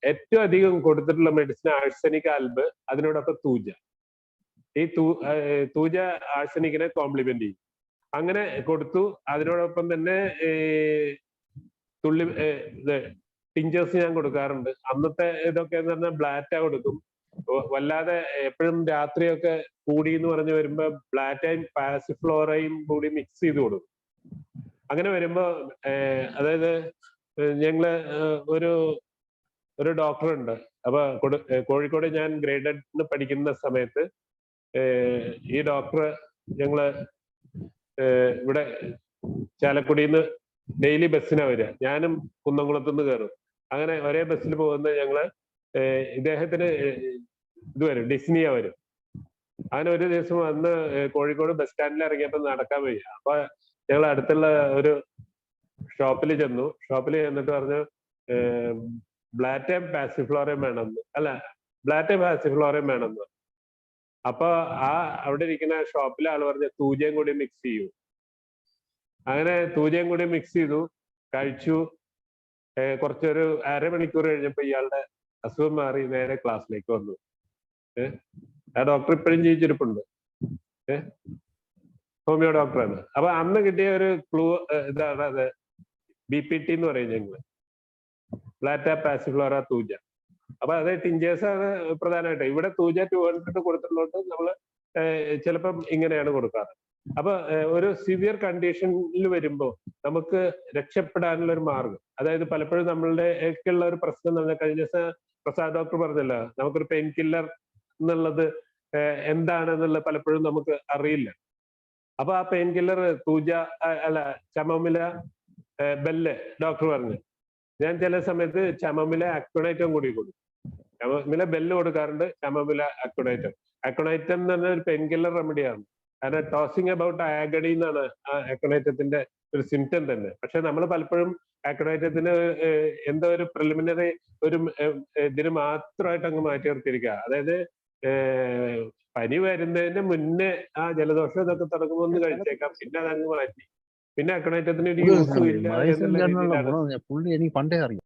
ഏറ്റവും അധികം കൊടുത്തിട്ടുള്ള മെഡിസിൻ ആഴ്സനിക് ആൽബ്, അതിനോടൊപ്പം തൂജ. ഈ തൂജ ആഴ്സനിക്കിനെ കോംപ്ലിമെന്റ് ചെയ്യും. അങ്ങനെ കൊടുത്തു. അതിനോടൊപ്പം തന്നെ തുള്ളി ടിഞ്ചേഴ്സ് ഞാൻ കൊടുക്കാറുണ്ട്. അന്നത്തെ ഇതൊക്കെ എന്ന് പറഞ്ഞാൽ ബ്ലാറ്റ കൊടുക്കും. വല്ലാതെ എപ്പോഴും രാത്രിയൊക്കെ കൂടി എന്ന് പറഞ്ഞു വരുമ്പോ ബ്ലാറ്റയും പാസിഫ്ലോറയും കൂടി മിക്സ് ചെയ്ത് കൊടുക്കും. അങ്ങനെ വരുമ്പോ അതായത് ഞങ്ങള് ഒരു ഡോക്ടർ ഉണ്ട്. അപ്പൊ കോഴിക്കോട് ഞാൻ ഗ്രേഡഡ് പഠിക്കുന്ന സമയത്ത് ഈ ഡോക്ടർ ഞങ്ങള് ഇവിടെ ചാലക്കുടിയിൽ നിന്ന് ഡെയിലി ബസ്സിനാ വരിക. ഞാനും കുന്നംകുളത്തുനിന്ന് കയറും. അങ്ങനെ ഒരേ ബസ്സിൽ പോകുന്ന ഞങ്ങള് ഇദ്ദേഹത്തിന് ഇത് വരും, ഡിസ്നിയ വരും. അങ്ങനെ ഒരു ദിവസം വന്ന് കോഴിക്കോട് ബസ് സ്റ്റാൻഡിൽ ഇറങ്ങിയപ്പോൾ നടക്കാൻ വയ്യ. അപ്പൊ ഞങ്ങൾ അടുത്തുള്ള ഒരു ഷോപ്പിൽ ചെന്നു. ഷോപ്പിൽ ചെന്നിട്ട് പറഞ്ഞു ബ്ലാറ്റയും പാസിഫ്ലോറയും വേണമെന്ന്. അല്ല, ബ്ലാറ്റയും പാസിഫ്ലോറയും വേണമെന്ന്. അപ്പൊ അവിടെ ഇരിക്കുന്ന ഷോപ്പിലെ ആള് പറഞ്ഞ തൂജയും കൂടി മിക്സ് ചെയ്യൂ. അങ്ങനെ തൂജയും കൂടി മിക്സ് ചെയ്തു, കഴിച്ചു. കുറച്ചൊരു അരമണിക്കൂർ കഴിഞ്ഞപ്പോ ഇയാളുടെ അസുഖം മാറി നേരെ ക്ലാസ്സിലേക്ക് വന്നു. ആ ഡോക്ടർ ഇപ്പോഴും ജീവിച്ചിരിപ്പുണ്ട്. ഹോമിയോ ഡോക്ടറാണ്. അപ്പൊ അന്ന് കിട്ടിയ ഒരു ക്ലൂ ഇതാണ്, അത് BPT എന്ന് പറയും ഞങ്ങള്, ബ്ലാറ്റ പാസിഫ്ലോറ തൂജ. അപ്പൊ അത് ടിഞ്ചേഴ്സ് ആണ് പ്രധാനമായിട്ട്. ഇവിടെ തൂജ 200 കൊടുത്തിട്ടുള്ളതുകൊണ്ട് നമ്മള് ചിലപ്പം ഇങ്ങനെയാണ് കൊടുക്കാറ്. അപ്പൊ ഒരു സിവിയർ കണ്ടീഷനിൽ വരുമ്പോൾ നമുക്ക് രക്ഷപ്പെടാനുള്ള ഒരു മാർഗം, അതായത് പലപ്പോഴും നമ്മളുടെ ഒക്കെയുള്ള ഒരു പ്രശ്നം എന്ന് പറഞ്ഞാൽ, കഴിഞ്ഞ ദിവസം പ്രസാദ് ഡോക്ടർ പറഞ്ഞല്ലോ, നമുക്കൊരു പെയിൻ കില്ലർ എന്നുള്ളത് എന്താണെന്നുള്ളത് പലപ്പോഴും നമുക്ക് അറിയില്ല. അപ്പൊ ആ പെയിൻ കില്ലർ തൂജ അല്ല ചമോമില ബെല്ല് ഡോക്ടർ പറഞ്ഞു. ഞാൻ ചില സമയത്ത് ചമോമില അക്വണൈറ്റം കൂടി കൊടുക്കും. ചമോമില ബെല്ല് കൊടുക്കാറുണ്ട്, ചമോമില അക്വണൈറ്റം. അക്വണൈറ്റം എന്ന് പറഞ്ഞ ഒരു പെയിൻ കില്ലർ റെമഡിയാണ്. കാരണം ടോസിങ് അബൌട്ട് ആഗഡി എന്നാണ് ആ അക്വണൈറ്റത്തിന്റെ ഒരു സിംറ്റം തന്നെ. പക്ഷെ നമ്മൾ പലപ്പോഴും അക്വണൈറ്റത്തിന് എന്തോ ഒരു പ്രിലിമിനറി ഒരു ഇതിന് മാത്രമായിട്ട് അങ്ങ് മാറ്റി നിർത്തിയിരിക്കുക. അതായത് പനി വരുന്നതിന് മുന്നേ ആ ജലദോഷം ഇതൊക്കെ തുടങ്ങുമ്പോൾ ഒന്ന് കഴിച്ചേക്കാം, പിന്നെ അതങ്ങ് മാറ്റി. പിന്നെ അക്വണൈറ്റത്തിന് ഒരു യൂസും ഇല്ല എന്നുള്ള രീതിയിലാണ്.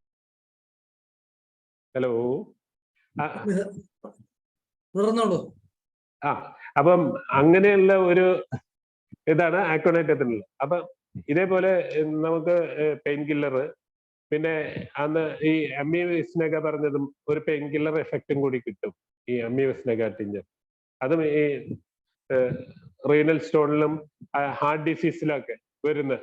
ഹലോ, അപ്പം അങ്ങനെയുള്ള ഒരു ഇതാണ് ആക്വണൈറ്റത്തിനുള്ളത്. അപ്പൊ ഇതേപോലെ നമുക്ക് പെയിൻ കില്ലർ, പിന്നെ അന്ന് ഈ അമ്മിവിസ്നഗ പറഞ്ഞതും ഒരു പെയിൻ കില്ലർ എഫക്റ്റും കൂടി കിട്ടും, ഈ അമ്മിവിസ്നഗ ടിഞ്ചർ. അതും ഈ റീനൽ സ്റ്റോണിലും ഹാർട്ട് ഡിസീസിലൊക്കെ വരുന്ന,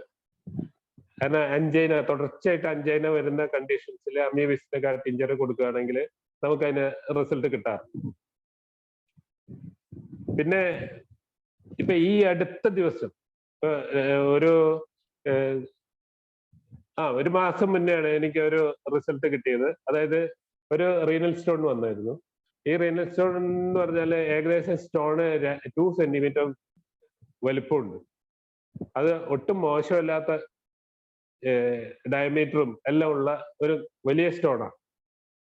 കാരണം അഞ്ചൈന, തുടർച്ചയായിട്ട് അഞ്ചൈന വരുന്ന കണ്ടീഷൻസിൽ അമ്മിവിസ്നഗ ടിഞ്ചർ കൊടുക്കുകയാണെങ്കിൽ നമുക്ക് അതിന് റിസൾട്ട് കിട്ടാറുണ്ട്. പിന്നെ ഇപ്പൊ ഈ അടുത്ത ദിവസം ഒരു മാസം മുന്നെയാണ് എനിക്ക് ഒരു റിസൾട്ട് കിട്ടിയത്. അതായത് ഒരു റീനൽ സ്റ്റോൺ വന്നായിരുന്നു. ഈ റീനൽ സ്റ്റോൺ എന്ന് പറഞ്ഞാല് ഏകദേശം സ്റ്റോണ് 2 സെന്റിമീറ്റർ വലിപ്പമുണ്ട്. അത് ഒട്ടും മോശമല്ലാത്ത ഡയമീറ്ററും എല്ലാം ഉള്ള ഒരു വലിയ സ്റ്റോണാണ്.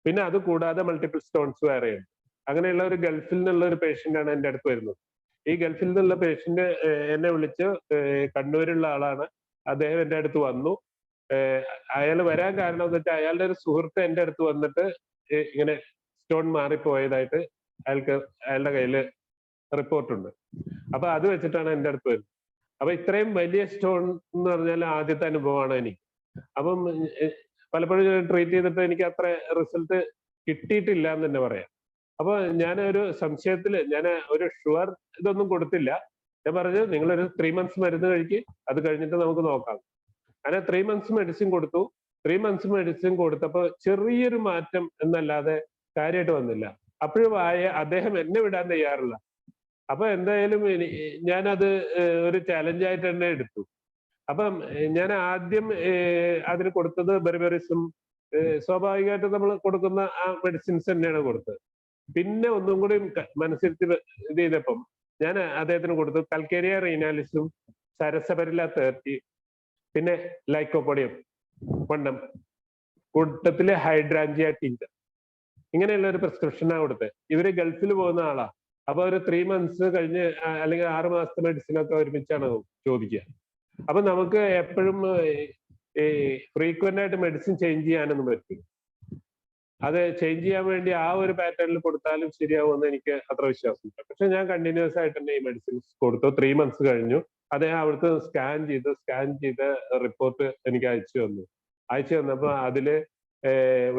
പിന്നെ അത് കൂടാതെ മൾട്ടിപ്പിൾ സ്റ്റോൺസ് വേറെയുണ്ട്. അങ്ങനെയുള്ള ഒരു ഗൾഫിൽ നിന്നുള്ള ഒരു പേഷ്യന്റ് ആണ് എൻ്റെ അടുത്ത് വരുന്നത്. ഈ ഗൾഫിൽ നിന്നുള്ള പേഷ്യന്റ് എന്നെ വിളിച്ച്, കണ്ണൂരുള്ള ആളാണ്. അദ്ദേഹം എൻ്റെ അടുത്ത് വന്നു. അയാൾ വരാൻ കാരണം എന്ന് വെച്ചാൽ അയാളുടെ ഒരു സുഹൃത്ത് എൻ്റെ അടുത്ത് വന്നിട്ട് ഇങ്ങനെ സ്റ്റോൺ മാറിപ്പോയതായിട്ട് അയാളുടെ കയ്യിൽ റിപ്പോർട്ടുണ്ട്. അപ്പൊ അത് വെച്ചിട്ടാണ് എൻ്റെ അടുത്ത് വരുന്നത്. അപ്പൊ ഇത്രയും വലിയ സ്റ്റോൺ എന്ന് പറഞ്ഞാൽ ആദ്യത്തെ അനുഭവമാണ് എനിക്ക്. അപ്പം പലപ്പോഴും ട്രീറ്റ് ചെയ്തിട്ട് എനിക്ക് അത്ര റിസൾട്ട് കിട്ടിയിട്ടില്ല എന്ന് തന്നെ പറയാം. അപ്പൊ ഞാൻ ഒരു സംശയത്തില്, ഞാൻ ഒരു ഷുവർ ഇതൊന്നും കൊടുത്തില്ല. ഞാൻ പറഞ്ഞു, നിങ്ങളൊരു 3 months മരുന്ന് കഴിക്ക്, അത് കഴിഞ്ഞിട്ട് നമുക്ക് നോക്കാം. അങ്ങനെ 3 months മെഡിസിൻ കൊടുത്തു. 3 months മെഡിസിൻ കൊടുത്തപ്പോൾ ചെറിയൊരു മാറ്റം എന്നല്ലാതെ കാര്യമായിട്ട് വന്നില്ല. അപ്പോഴും അദ്ദേഹം എന്നെ വിടാൻ തയ്യാറില്ല. അപ്പൊ എന്തായാലും ഞാനത് ഒരു ചലഞ്ചായിട്ട് തന്നെ എടുത്തു. അപ്പം ഞാൻ ആദ്യം അതിന് കൊടുത്തത് ബെറിബെറിസും സ്വാഭാവികമായിട്ട് നമ്മൾ കൊടുക്കുന്ന ആ മെഡിസിൻസ് തന്നെയാണ് കൊടുത്തത്. പിന്നെ ഒന്നും കൂടി മനസ്സിരുത്തി ഇത് ചെയ്തപ്പം ഞാൻ അദ്ദേഹത്തിന് കൊടുത്തു കൽക്കേരിയ റീനാലിസും സരസപരില 30, പിന്നെ ലൈക്കോപോഡിയം 1 കൂട്ടത്തില് ഹൈഡ്രാഞ്ചിയ ടിഞ്ചർ. ഇങ്ങനെയുള്ള ഒരു പ്രിസ്ക്രിപ്ഷനാണ് കൊടുത്തത്. ഇവര് ഗൾഫിൽ പോകുന്ന ആളാ. അപ്പൊ ഒരു 3 months കഴിഞ്ഞ് അല്ലെങ്കിൽ 6 മാസത്തെ മെഡിസിൻ ഒക്കെ ഒരുമിച്ചാണ് ചോദിക്കുക. അപ്പൊ നമുക്ക് എപ്പോഴും ഈ ഫ്രീക്വന്റ് ആയിട്ട് മെഡിസിൻ ചേഞ്ച് ചെയ്യാനൊന്നും പറ്റില്ല. അത് ചേഞ്ച് ചെയ്യാൻ വേണ്ടി ആ ഒരു പാറ്റേണിൽ കൊടുത്താലും ശരിയാവുമെന്ന് എനിക്ക് അത്ര വിശ്വാസമില്ല. പക്ഷെ ഞാൻ കണ്ടിന്യൂസ് ആയിട്ട് തന്നെ ഈ മെഡിസിൻസ് കൊടുത്തു. 3 months കഴിഞ്ഞു. അദ്ദേഹം അവിടുത്തെ സ്കാൻ ചെയ്ത് റിപ്പോർട്ട് എനിക്ക് അയച്ചു തന്നപ്പോ അതില്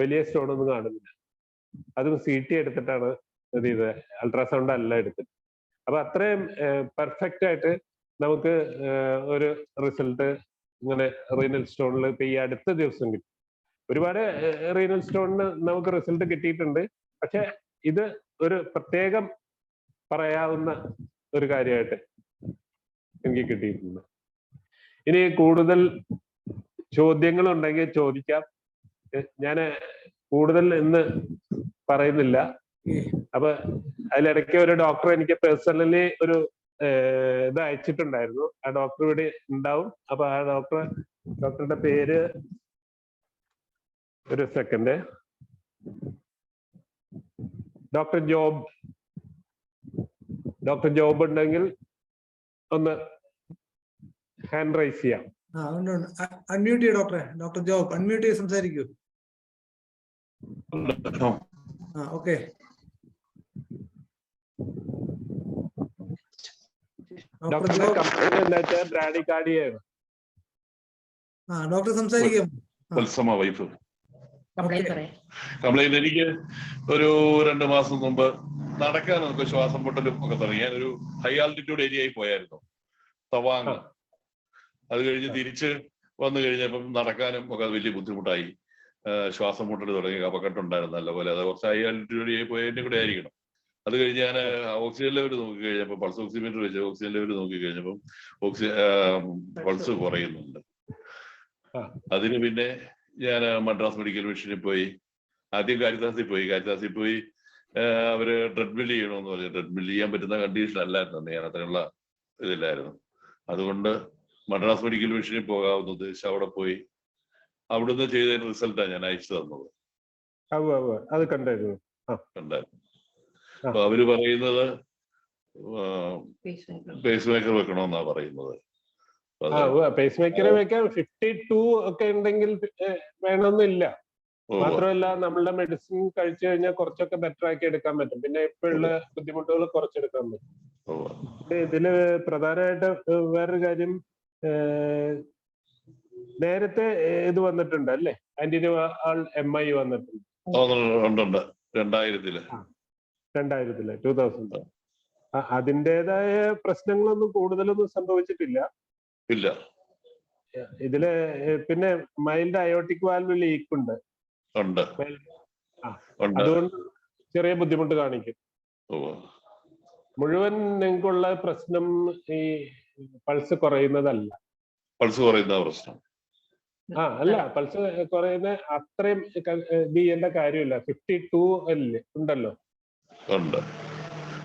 വലിയ സ്റ്റോൺ ഒന്നും കാണുന്നില്ല. അതും CT എടുത്തിട്ടാണ് ഇത് ചെയ്തത്, അൾട്രാസൗണ്ട് അല്ല എടുത്തത്. അപ്പൊ അത്രയും പെർഫെക്റ്റ് ആയിട്ട് നമുക്ക് ഒരു റിസൾട്ട് ഇങ്ങനെ റീനൽ സ്റ്റോണിൽ ഇപ്പൊ ഈ അടുത്ത ദിവസം കിട്ടി. ഒരുപാട് റീനൽ സ്റ്റോണിന് നമുക്ക് റിസൾട്ട് കിട്ടിയിട്ടുണ്ട്. പക്ഷെ ഇത് ഒരു പ്രത്യേകം പറയാവുന്ന ഒരു കാര്യമായിട്ട് എനിക്ക് കിട്ടിയിട്ടുണ്ട്. ഇനി കൂടുതൽ ചോദ്യങ്ങളുണ്ടെങ്കിൽ ചോദിക്കാം. ഞാൻ കൂടുതൽ ഇന്ന് പറയുന്നില്ല. അപ്പൊ അതിലിടയ്ക്ക് ഒരു ഡോക്ടർ എനിക്ക് പേഴ്സണലി ഒരു ഇത് അയച്ചിട്ടുണ്ടായിരുന്നു. ആ ഡോക്ടർ ഇവിടെ ഉണ്ടാവും. അപ്പൊ ആ ഡോക്ടറുടെ പേര് ഒരു സെക്കൻഡ്, ഡോക്ടർ ജോബ് ഉണ്ടെങ്കിൽ ഒന്ന് ഹാൻഡ് റൈസ് ചെയ്യാം. അൺമ്യൂട്ട് ചെയ്യ ഡോക്ടറെ. ഡോക്ടർ ജോബ് അൺമ്യൂട്ട് ചെയ്ത് സംസാരിക്കൂ. ഓക്കെ. ഡോക്ടറുടെ കമ്പനി എന്താ വെച്ചാൽ ബ്രാഡികാർഡിയാണ്. ഡോക്ടർ സംസാരിക്കാം. Wife complaint. എനിക്ക് ഒരു 2 മാസം മുമ്പ് നടക്കാൻ നമുക്ക് ശ്വാസം മുട്ടലും ഒക്കെ തുടങ്ങി. ഞാനൊരു ഹൈ ആൾട്ടിറ്റ്യൂഡ് ഏരിയയിൽ പോയായിരുന്നു, തവാങ്. അത് കഴിഞ്ഞ് തിരിച്ച് വന്നു കഴിഞ്ഞപ്പം നടക്കാനും ഒക്കെ വലിയ ബുദ്ധിമുട്ടായി. ശ്വാസം മുട്ടൽ തുടങ്ങി, കഫക്കെട്ടുണ്ടായിരുന്നു നല്ലപോലെ. അത് കുറച്ച് ഹൈ ആൾട്ടിറ്റ്യൂഡ് ഏരിയയിൽ പോയതിന്റെ കൂടെ ആയിരിക്കണം. അത് കഴിഞ്ഞ് ഞാൻ ഓക്സിജൻ ലെവൽ നോക്കി കഴിഞ്ഞപ്പോൾ, പൾസ് ഓക്സിമീറ്റർ വെച്ച് ഓക്സിജൻ ലെവൽ നോക്കി കഴിഞ്ഞപ്പം പൾസ് കുറയുന്നുണ്ട്. അതിന് പിന്നെ ഞാൻ മദ്രാസ് മെഡിക്കൽ മിഷനിൽ പോയി. ആദ്യം കാരിത്താസിൽ പോയി അവര് ട്രെഡ്മിൽ ചെയ്യണമെന്ന് പറഞ്ഞു. ട്രെഡ്മിൽ ചെയ്യാൻ പറ്റുന്ന കണ്ടീഷൻ അല്ലായിരുന്നു, ഞാൻ അത്രയുള്ള ഇതില്ലായിരുന്നു. അതുകൊണ്ട് മദ്രാസ് മെഡിക്കൽ മിഷനിൽ പോകാവുന്ന ഉദ്ദേശിച്ച് അവിടെ പോയി. അവിടുന്ന് ചെയ്തതിന് റിസൾട്ടാണ് ഞാൻ അയച്ചു തന്നത്. അത് കണ്ടായിരുന്നു. അപ്പൊ അവര് പറയുന്നത് പേസ് മേക്കർ വെക്കണമെന്നാ പറയുന്നത്. പേസ് മേക്കർ വെക്കാൻ 52 ഒക്കെ ഉണ്ടെങ്കിൽ വേണമെന്നില്ല. മാത്രമല്ല, നമ്മളുടെ മെഡിസിൻ കഴിച്ചു കഴിഞ്ഞാൽ കുറച്ചൊക്കെ ബെറ്റർ ആക്കി എടുക്കാൻ പറ്റും. പിന്നെ ഇപ്പോഴുള്ള ബുദ്ധിമുട്ടുകൾ കുറച്ചെടുക്കാൻ പറ്റും. ഇതില് പ്രധാനമായിട്ട് വേറൊരു കാര്യം, നേരത്തെ ഇത് വന്നിട്ടുണ്ട് അല്ലേ, ആന്റിനിവാൾ MI വന്നിട്ടുണ്ട് 2000. അതിൻ്റെതായ പ്രശ്നങ്ങളൊന്നും കൂടുതലൊന്നും സംഭവിച്ചിട്ടില്ല. ഇല്ല. ഇതില് പിന്നെ മൈൽഡ് അയോട്ടിക് വാൽവ് ലീക്ക് ഉണ്ട്. അതുകൊണ്ട് ചെറിയ ബുദ്ധിമുട്ട് കാണിക്കും. മുഴുവൻ നിങ്ങൾക്കുള്ള പ്രശ്നം ഈ പൾസ് കുറയുന്നതല്ല. പ്രശ്നം അല്ല, പൾസ് കുറയുന്ന അത്രയും ഇത് ചെയ്യേണ്ട കാര്യമില്ല. 52 അല്ലേ ഉണ്ടല്ലോ.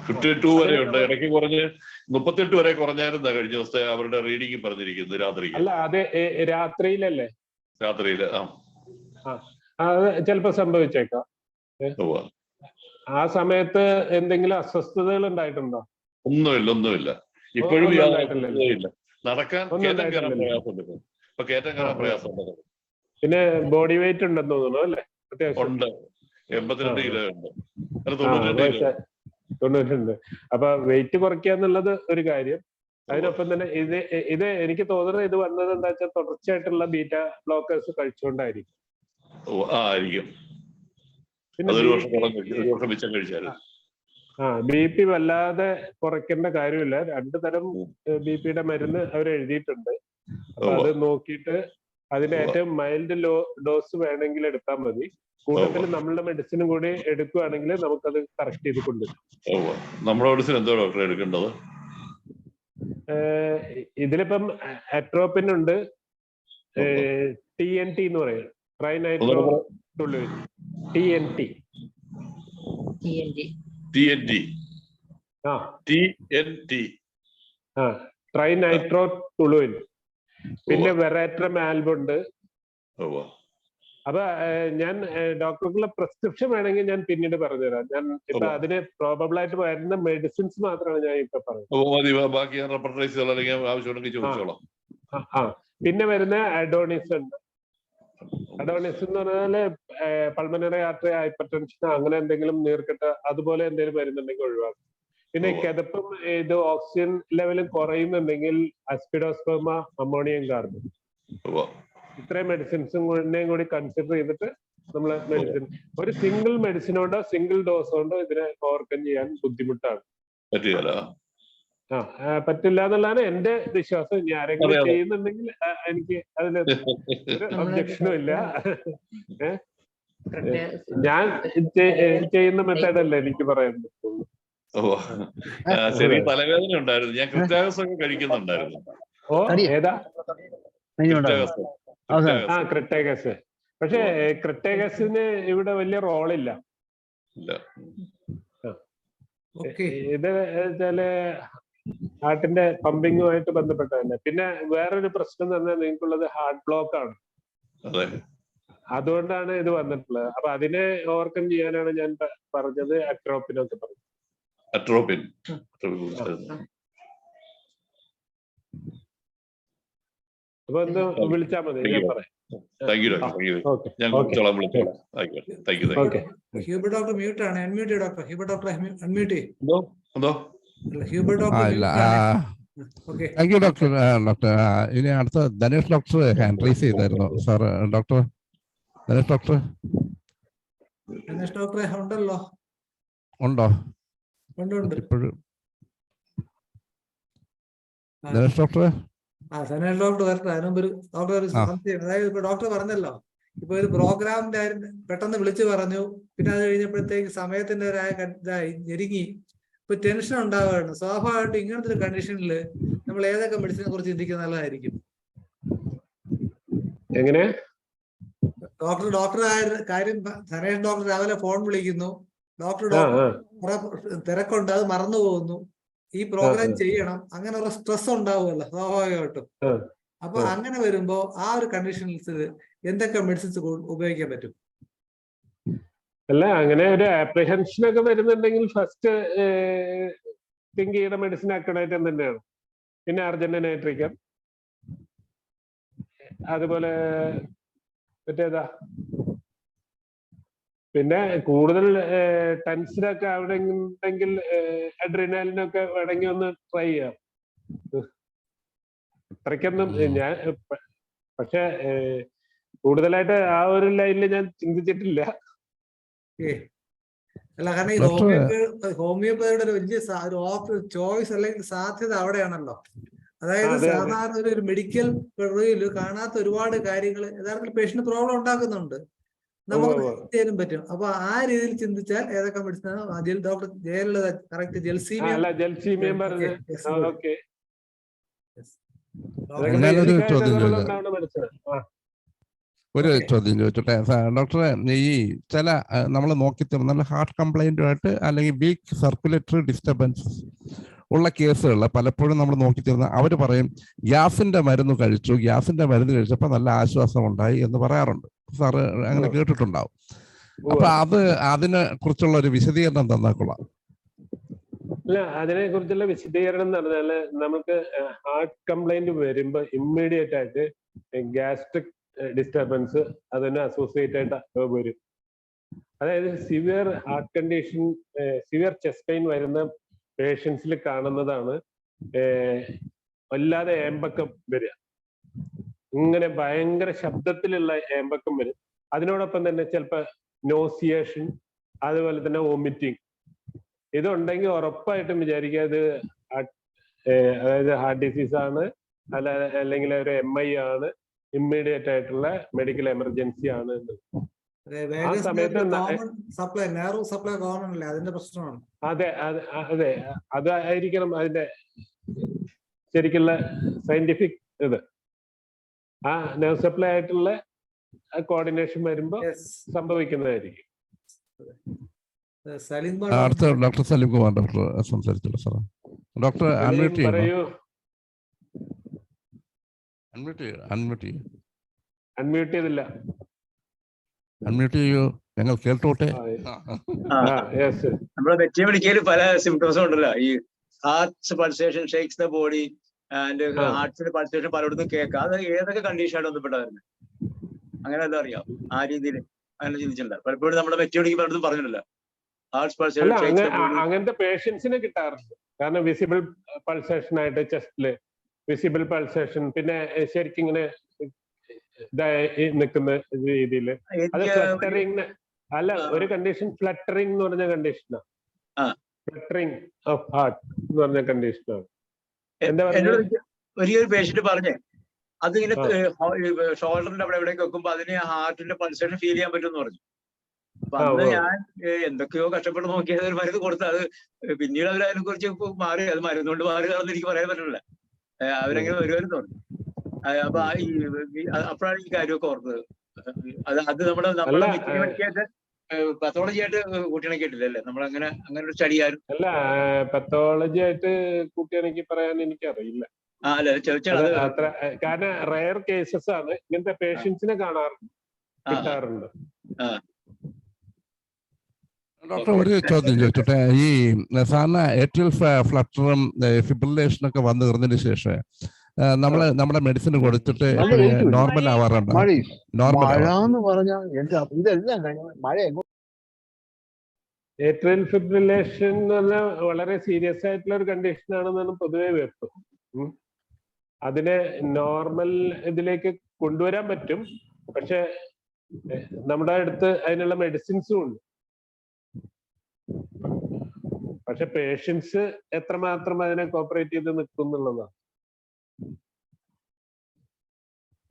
52 വരെ ഉണ്ട്. ഇടയ്ക്ക് കുറഞ്ഞ് 38 വരെ കുറഞ്ഞായിരുന്നു കഴിഞ്ഞ ദിവസത്തെ അവരുടെ റീഡിംഗ് പറഞ്ഞിരിക്കുന്നത്. രാത്രി അല്ല, അത് രാത്രിയിലല്ലേ? രാത്രിയില്. അത് ചിലപ്പോ സംഭവിച്ചേക്കാം. ആ സമയത്ത് എന്തെങ്കിലും അസ്വസ്ഥതകൾ ഉണ്ടായിട്ടുണ്ടോ? ഒന്നുമില്ല. ഇപ്പോഴും ഇല്ല. നടക്കാൻ കയറ്റം കയറാൻ പ്രയാസമുണ്ട്. ഇപ്പൊ കയറ്റം കയറാൻ പ്രയാസമുണ്ട്. പിന്നെ ബോഡി വെയിറ്റ് ഉണ്ടെന്ന് തോന്നുന്നു അല്ലേ? ഉണ്ട്. 82 കിലോ ഉണ്ട്. 92. അപ്പൊ വെയിറ്റ് കുറയ്ക്കുക എന്നുള്ളത് ഒരു കാര്യം. അതിനൊപ്പം തന്നെ ഇത് എനിക്ക് തോന്നുന്നത് ഇത് വന്നത് എന്താ വെച്ചാൽ തുടർച്ചയായിട്ടുള്ള ബീറ്റ ബ്ലോക്കേഴ്സ് കഴിച്ചുകൊണ്ടായിരിക്കും. BP വല്ലാതെ കുറയ്ക്കേണ്ട കാര്യമില്ല. 2 തരം BP മരുന്ന് അവർ എഴുതിയിട്ടുണ്ട്. അപ്പൊ അത് നോക്കിയിട്ട് അതിന്റെ ഏറ്റവും മൈൽഡ് ഡോസ് വേണമെങ്കിൽ എടുത്താൽ മതി. കൂട്ടത്തിൽ നമ്മളുടെ മെഡിസിനും കൂടി എടുക്കുകയാണെങ്കിൽ നമുക്കത് കറക്റ്റ് ചെയ്ത് കൊണ്ടുവരും. നമ്മുടെ മെഡിസിൻ എന്തോ ഡോക്ടർ എടുക്കേണ്ടത്? ഇതിലിപ്പം അട്രോപ്പിൻ ഉണ്ട്, TNT എന്ന് പറയും, ട്രൈനൈട്രോ ടുലുവിൻ. ട്രൈനൈട്രോ ടുലുവിൻ. പിന്നെ വെറാട്രം ആൽബ് ഉണ്ട്. അപ്പൊ ഞാൻ ഡോക്ടർക്കുള്ള പ്രിസ്ക്രിപ്ഷൻ വേണമെങ്കിൽ ഞാൻ പിന്നീട് പറഞ്ഞുതരാം. ഞാൻ ഇപ്പൊ അതിന് പ്രോബബിൾ ആയിട്ട് വരുന്ന മെഡിസിൻസ് മാത്രമാണ് ഞാൻ ഇപ്പൊ പറഞ്ഞത്. പിന്നെ വരുന്ന അഡോണിസ് ഉണ്ട്. അഡോണിസ് എന്ന് പറഞ്ഞാല് പൾമനറി ആർട്ടറി ഹൈപ്പർ ടെൻഷൻ അങ്ങനെ എന്തെങ്കിലും നീർക്കെട്ട് അതുപോലെ എന്തെങ്കിലും വരുന്നുണ്ടെങ്കിൽ ഒഴിവാക്കും. പിന്നെ കിതപ്പും ഇത് ഓക്സിജൻ ലെവലും കുറയുന്നുണ്ടെങ്കിൽ അസ്പിഡോസ്പെർമ, അമോണിയം കാർബൺ, ഇത്രയും മെഡിസിൻസും കൂടി കൺസിഡർ ചെയ്തിട്ട് നമ്മൾ മെഡിസിൻ ഒരു സിംഗിൾ മെഡിസിൻ കൊണ്ടോ സിംഗിൾ ഡോസ് കൊണ്ടോ ഇതിനെ ഓവർകം ചെയ്യാൻ ബുദ്ധിമുട്ടാണ്. പറ്റില്ല എന്നുള്ളതാണ് എന്റെ വിശ്വാസം. ഇനി ആരെങ്കിലും ചെയ്യുന്നുണ്ടെങ്കിൽ എനിക്ക് അതിന് ഒരു ഒബ്ജക്ഷനും ഇല്ല. ഞാൻ ചെയ്യുന്ന മെത്തേഡല്ല എനിക്ക് പറയാൻ പറ്റുള്ളൂ. ചെറിയ തലവേദന ഉണ്ടായിരുന്നു, ഞാൻ ക്രിറ്റാഗസ് കഴിക്കുന്നുണ്ടായിരുന്നു. ഓ ഏതാ? ക്രിട്ടാഗസ്. പക്ഷെ ക്രിട്ടാഗസിന് ഇവിടെ വലിയ റോളില്ല. ഇത് വെച്ചാല് ഹാർട്ടിന്റെ പമ്പിങ്ങുമായിട്ട് ബന്ധപ്പെട്ടതല്ല. പിന്നെ വേറൊരു പ്രശ്നം എന്ന് പറഞ്ഞാൽ നിങ്ങൾക്കുള്ളത് ഹാർട്ട് ബ്ലോക്ക് ആണ്, അതുകൊണ്ടാണ് ഇത് വന്നിട്ടുള്ളത്. അപ്പൊ അതിനെ ഓവർകം ചെയ്യാനാണ് ഞാൻ പറഞ്ഞത് അട്രോപ്പിനൊക്കെ പറഞ്ഞത്. അട്രോപ്പിൻ അപ്പൊ ഒന്ന് വിളിച്ചാൽ മതി, ഞാൻ പറയാം. ഹ്യൂബർ ഡോക്ടർ മ്യൂട്ട് ആണ്. Unmute doctor. Huber doctor unmute. Huber thank you doctor. Doctor ഇനി അടുത്ത ധനേഷ് ഡോക്ടർ ഹാൻഡ് റൈസ് ചെയ്തായിരുന്നു sir. Doctor Dhanesh doctor. Dhanesh ഡോക്ടറെ ഉണ്ടല്ലോ. ഉണ്ടോ? ഇപ്പോഴും ധനേഷ് ഡോക്ടർ. ധനേഷ് ഡോക്ടർ വരട്ടെ. അതിനുമ്പ് ഡോക്ടർ ഒരു സംശയം. അതായത് ഇപ്പൊ ഡോക്ടർ പറഞ്ഞല്ലോ, ഇപ്പൊ ഒരു പ്രോഗ്രാമിന്റെ പെട്ടെന്ന് വിളിച്ചു പറഞ്ഞു, പിന്നെ അത് കഴിഞ്ഞപ്പോഴത്തേക്ക് സമയത്തിന്റെ ഇതായി ഞെരുങ്ങി, ഇപ്പൊ ടെൻഷൻ ഉണ്ടാവുകയാണ്. സ്വാഭാവികമായിട്ടും ഇങ്ങനത്തെ ഒരു കണ്ടീഷനിൽ നമ്മൾ ഏതൊക്കെ മെഡിസിനെ കുറിച്ച് ചിന്തിക്കുന്നത് നല്ലതായിരിക്കും? എങ്ങനെ ഡോക്ടർ കാര്യം ധനേഷ് ഡോക്ടർ രാവിലെ ഫോൺ വിളിക്കുന്നു, ഡോക്ടർ തിരക്കുണ്ട്, അത് മറന്നു പോകുന്നു, ഈ പ്രോഗ്രാം ചെയ്യണം, അങ്ങനെ ഒരു സ്ട്രെസ് ഉണ്ടാവുമല്ലോ സ്വാഭാവികമായിട്ടും. അപ്പൊ അങ്ങനെ വരുമ്പോ ആ ഒരു കണ്ടീഷൻസിൽ എന്തൊക്കെ മെഡിസിൻസ് ഉപയോഗിക്കാൻ പറ്റും? അല്ല, അങ്ങനെ ഒരു ആപ്രിഹെൻഷൻ ഒക്കെ വരുന്നുണ്ടെങ്കിൽ ഫസ്റ്റ് തിങ്ക് ചെയ്യുന്ന മെഡിസിൻ അക്കണൈറ്റം തന്നെയാണ്. പിന്നെ അർജന്റനൈട്രിക്കം, അതുപോലെ മറ്റേതാ, പിന്നെ കൂടുതൽ ടെൻഷനൊക്കെ അവിടെ ഉണ്ടെങ്കിൽ അഡ്രിനാലിനൊക്കെ വേണമെങ്കിൽ ഒന്ന് ട്രൈ ചെയ്യാം. അത്രയ്ക്കൊന്നും ഞാൻ പക്ഷെ കൂടുതലായിട്ട് ആ ഒരു ലൈനിൽ ഞാൻ ചിന്തിച്ചിട്ടില്ല. അല്ല, കാരണം ഈ ഹോമിയോപ്പതിയുടെ ഒരു വലിയ ചോയ്സ് അല്ലെങ്കിൽ സാധ്യത അവിടെയാണല്ലോ. അതായത് സാധാരണ ഒരു മെഡിക്കൽ റിവ്യൂല് കാണാത്ത ഒരുപാട് കാര്യങ്ങൾ യഥാർത്ഥത്തിൽ പേഷ്യന്റ് പ്രോബ്ലം ഉണ്ടാക്കുന്നുണ്ട്, നമുക്ക് ചെയ്യാനും പറ്റും. അപ്പൊ ആ രീതിയിൽ ചിന്തിച്ചാൽ ഏതൊക്കെ മെഡിസിൻ ഡോക്ടർ ജയലളിത കറക്റ്റ് ജൽസീമിയം ഒരു ചോദ്യം ചോദിച്ചോട്ടെ ഡോക്ടറെ. ഈ ചില നമ്മൾ നോക്കിത്തരുന്ന ഹാർട്ട് കംപ്ലൈന്റുമായിട്ട് അല്ലെങ്കിൽ വീക്ക് സർക്കുലേറ്ററി ഡിസ്റ്റർബൻസസ് ഉള്ള കേസുകളിൽ പലപ്പോഴും നമ്മൾ നോക്കിത്തരുന്ന അവർ പറയും ഗ്യാസിന്റെ മരുന്ന് കഴിച്ചപ്പോൾ നല്ല ആശ്വാസം ഉണ്ടായി എന്ന് പറയാറുണ്ട്. സാറ് അങ്ങനെ കേട്ടിട്ടുണ്ടാവും. അപ്പൊ അതിനെ കുറിച്ചുള്ള ഒരു വിശദീകരണം തന്നാൽ കൊള്ളാം. അല്ല, അതിനെ കുറിച്ചുള്ള വിശദീകരണം എന്ന് പറഞ്ഞാല് നമുക്ക് ഹാർട്ട് കംപ്ലൈന്റ് വരുമ്പോ ഇമ്മീഡിയറ്റ് ആയിട്ട് ഗ്യാസ്ട്രിക് ഡിസ്റ്റർബൻസ് അതിന് അസോസിയേറ്റ് ആയിട്ട് വരും. അതായത് severe heart condition, severe chest pain വരുന്ന പേഷ്യൻസിൽ കാണുന്നതാണ് വല്ലാതെ ഏമ്പക്കം വരിക. ഇങ്ങനെ ഭയങ്കര ശബ്ദത്തിലുള്ള ഏമ്പക്കം വരും. അതിനോടൊപ്പം തന്നെ ചിലപ്പോൾ നോസിയേഷൻ, അതുപോലെ തന്നെ വോമിറ്റിംഗ്. ഇതുണ്ടെങ്കിൽ ഉറപ്പായിട്ടും വിചാരിക്കുക ഇത് അതായത് ഹാർട്ട് ഡിസീസ് ആണ്, അല്ലെങ്കിൽ ഒരു MI ആണ്, ഇമ്മീഡിയറ്റ് ആയിട്ടുള്ള മെഡിക്കൽ എമർജൻസി ആണ്. ആ സമയത്ത് അതെ അതെ അതായിരിക്കണം അതിന്റെ ശരിക്കുള്ള സയന്റിഫിക് ഇത്. ആ നെർവ് സപ്ലൈ ആയിട്ടുള്ള കോർഡിനേഷൻ വരുമ്പോ സംഭവിക്കുന്നതായിരിക്കും. അടുത്ത ഡോക്ടർ സലീം കുമാർ ഡോക്ടർ സംസാരിച്ചോളൂ സാർ. ഡോക്ടർ അൺമ്യൂട്ട് ചെയ്യൂ. അൺമ്യൂട്ട് ചെയ്തില്ല. അൺമ്യൂട്ട് ചെയ്യൂ, ഞങ്ങൾ കേട്ടോട്ടെ. നമ്മുടെ മെഡിക്കൽ പല സിംറ്റംസും ഉണ്ടല്ലോ. ഈ heart pulsation shakes the body, അതിന്റെ ഹാർട്സിന്റെ പൾസേഷൻ പലയിടത്തും കേൾക്കാം. അത് ഏതൊക്കെ കണ്ടീഷനായിട്ട് ബന്ധപ്പെട്ടായിരുന്നു? അങ്ങനെ എന്താ അറിയാം? ആ രീതിയിൽ അങ്ങനെ ചിന്തിച്ചിട്ടുണ്ട്. പലപ്പോഴും നമ്മുടെ മെറ്റോണിക്ക് പലയിടത്തും പറഞ്ഞിട്ടില്ല. ഹാർട്സ് പൾസേഷൻ അങ്ങനത്തെ പേഷ്യൻസിനെ കിട്ടാറുണ്ട്. കാരണം വിസിബിൾ പൾസേഷൻ ആയിട്ട് ചെസ്റ്റില് വിസിബിൾ പൾസേഷൻ, പിന്നെ ശരിക്കും ഇങ്ങനെ നിൽക്കുന്ന രീതിയിൽ. അത് ഫ്ലട്ടറിങ് അല്ല, ഒരു കണ്ടീഷൻ ഫ്ലട്ടറിങ് എന്ന് പറഞ്ഞ കണ്ടീഷനാണ്. ഫ്ലട്ടറിങ് ഓഫ് ഹാർട്ട് എന്ന് പറഞ്ഞ കണ്ടീഷനാണ്. എന്താ പറയുക? ഒരു പേഷ്യന്റ് പറഞ്ഞേ അതിങ്ങനെ ഷോൾഡറിന്റെ അവിടെ എവിടേക്ക് വെക്കുമ്പോ അതിന് ഹാർട്ടിന്റെ പൾസേഷൻ ഫീൽ ചെയ്യാൻ പറ്റും എന്ന് പറഞ്ഞു. അപ്പൊ അന്ന് ഞാൻ എന്തൊക്കെയോ കഷ്ടപ്പെട്ട് നോക്കിയത് ഒരു മരുന്ന് കൊടുത്ത് അത് പിന്നീട് അവർ അതിനെ കുറിച്ച് മാറി, അത് മരുന്നുകൊണ്ട് മാറുകയാണെന്ന് എനിക്ക് പറയാൻ പറ്റില്ല. അവരങ്ങനെ വരുമായിരുന്നു പറഞ്ഞു. അപ്പൊ അപ്പോഴാണ് ഈ കാര്യമൊക്കെ ഓർത്തത്. അത് നമ്മളെ പത്തോളജി ആയിട്ട് കൂട്ടിയിണക്കിയിട്ടില്ല അല്ലേ? നമ്മളങ്ങനെ ഒരു സ്റ്റഡി ആരും അല്ല, പത്തോളജി ആയിട്ട് കൂട്ടിയിണക്കി പറയാൻ എനിക്കറിയില്ല. അല്ല ചോദിച്ചാൽ അത്ര, കാരണം റയർ കേസസ് ആണ് ഇങ്ങനത്തെ പേഷ്യൻസിനെ കിട്ടാറുണ്ട്. ഡോക്ടർ ഒരു ചോദ്യം ചോദിച്ചോട്ടെ. ഈ സാധാരണ ഏട്രിയൽ ഫ്ലട്ടറും ഫിബ്രിലേഷനും ഒക്കെ വന്നു തീർന്നതിന് ശേഷം നമ്മുടെ മെഡിസിൻ കൊടുത്തിട്ട് നോർമൽ ആവാറുണ്ട്. ഏട്രിയൽ ഫിബ്രിലേഷൻ എന്ന് പറഞ്ഞാൽ വളരെ സീരിയസ് ആയിട്ടുള്ള ഒരു കണ്ടീഷൻ ആണെന്നാണ് പൊതുവെ വെപ്പ്. അതിനെ നോർമൽ ഇതിലേക്ക് കൊണ്ടുവരാൻ പറ്റും, പക്ഷെ നമ്മുടെ അടുത്ത് അതിനുള്ള മെഡിസിൻസും ഉണ്ട്. പക്ഷെ പേഷ്യൻസ് എത്രമാത്രം അതിനെ കോപ്പറേറ്റ് ചെയ്ത് നിൽക്കും എന്നുള്ളതാണ്.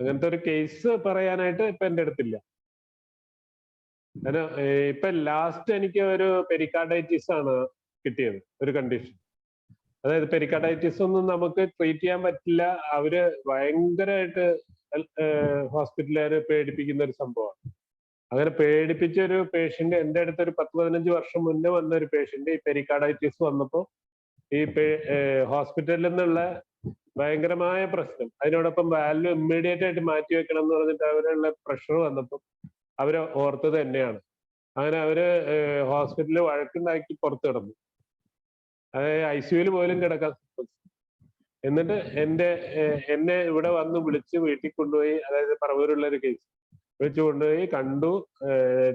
അങ്ങനത്തെ ഒരു കേസ് പറയാനായിട്ട് ഇപ്പൊ എന്റെ അടുത്തില്ല. ഇപ്പൊ ലാസ്റ്റ് എനിക്ക് ഒരു പെരിക്കാർഡൈറ്റിസ് ആണ് കിട്ടിയത്, ഒരു കണ്ടീഷൻ. അതായത് പെരിക്കാർഡൈറ്റിസ് ഒന്നും നമുക്ക് ട്രീറ്റ് ചെയ്യാൻ പറ്റില്ല. അവര് ഭയങ്കരമായിട്ട് ഹോസ്പിറ്റലുകാര് പേടിപ്പിക്കുന്ന ഒരു സംഭവമാണ്. അങ്ങനെ പേടിപ്പിച്ച ഒരു പേഷ്യന്റ് എന്റെ അടുത്ത് ഒരു 10-15 വർഷം മുന്നേ വന്ന ഒരു പേഷ്യന്റ് ഈ പെരിക്കാർഡൈറ്റിസ് വന്നപ്പോ ഈ ഹോസ്പിറ്റലിൽ നിന്നുള്ള ഭയങ്കരമായ പ്രശ്നം, അതിനോടൊപ്പം വാൽവ് ഇമ്മീഡിയറ്റ് ആയിട്ട് മാറ്റി വെക്കണം എന്ന് പറഞ്ഞിട്ട് അവരുള്ള പ്രഷർ വന്നപ്പോൾ അവര് ഓർത്തത് തന്നെയാണ്. അങ്ങനെ അവര് ഹോസ്പിറ്റലിൽ വഴക്കുണ്ടാക്കി പുറത്തു കിടന്നു. അതായത് ICUവിൽ പോലും കിടക്കാൻ. എന്നിട്ട് എന്നെ ഇവിടെ വന്ന് വിളിച്ച് വീട്ടിൽ കൊണ്ടുപോയി, അതായത് പറവൂരുള്ള ഒരു കേസ് വിളിച്ചു കൊണ്ടുപോയി കണ്ടു,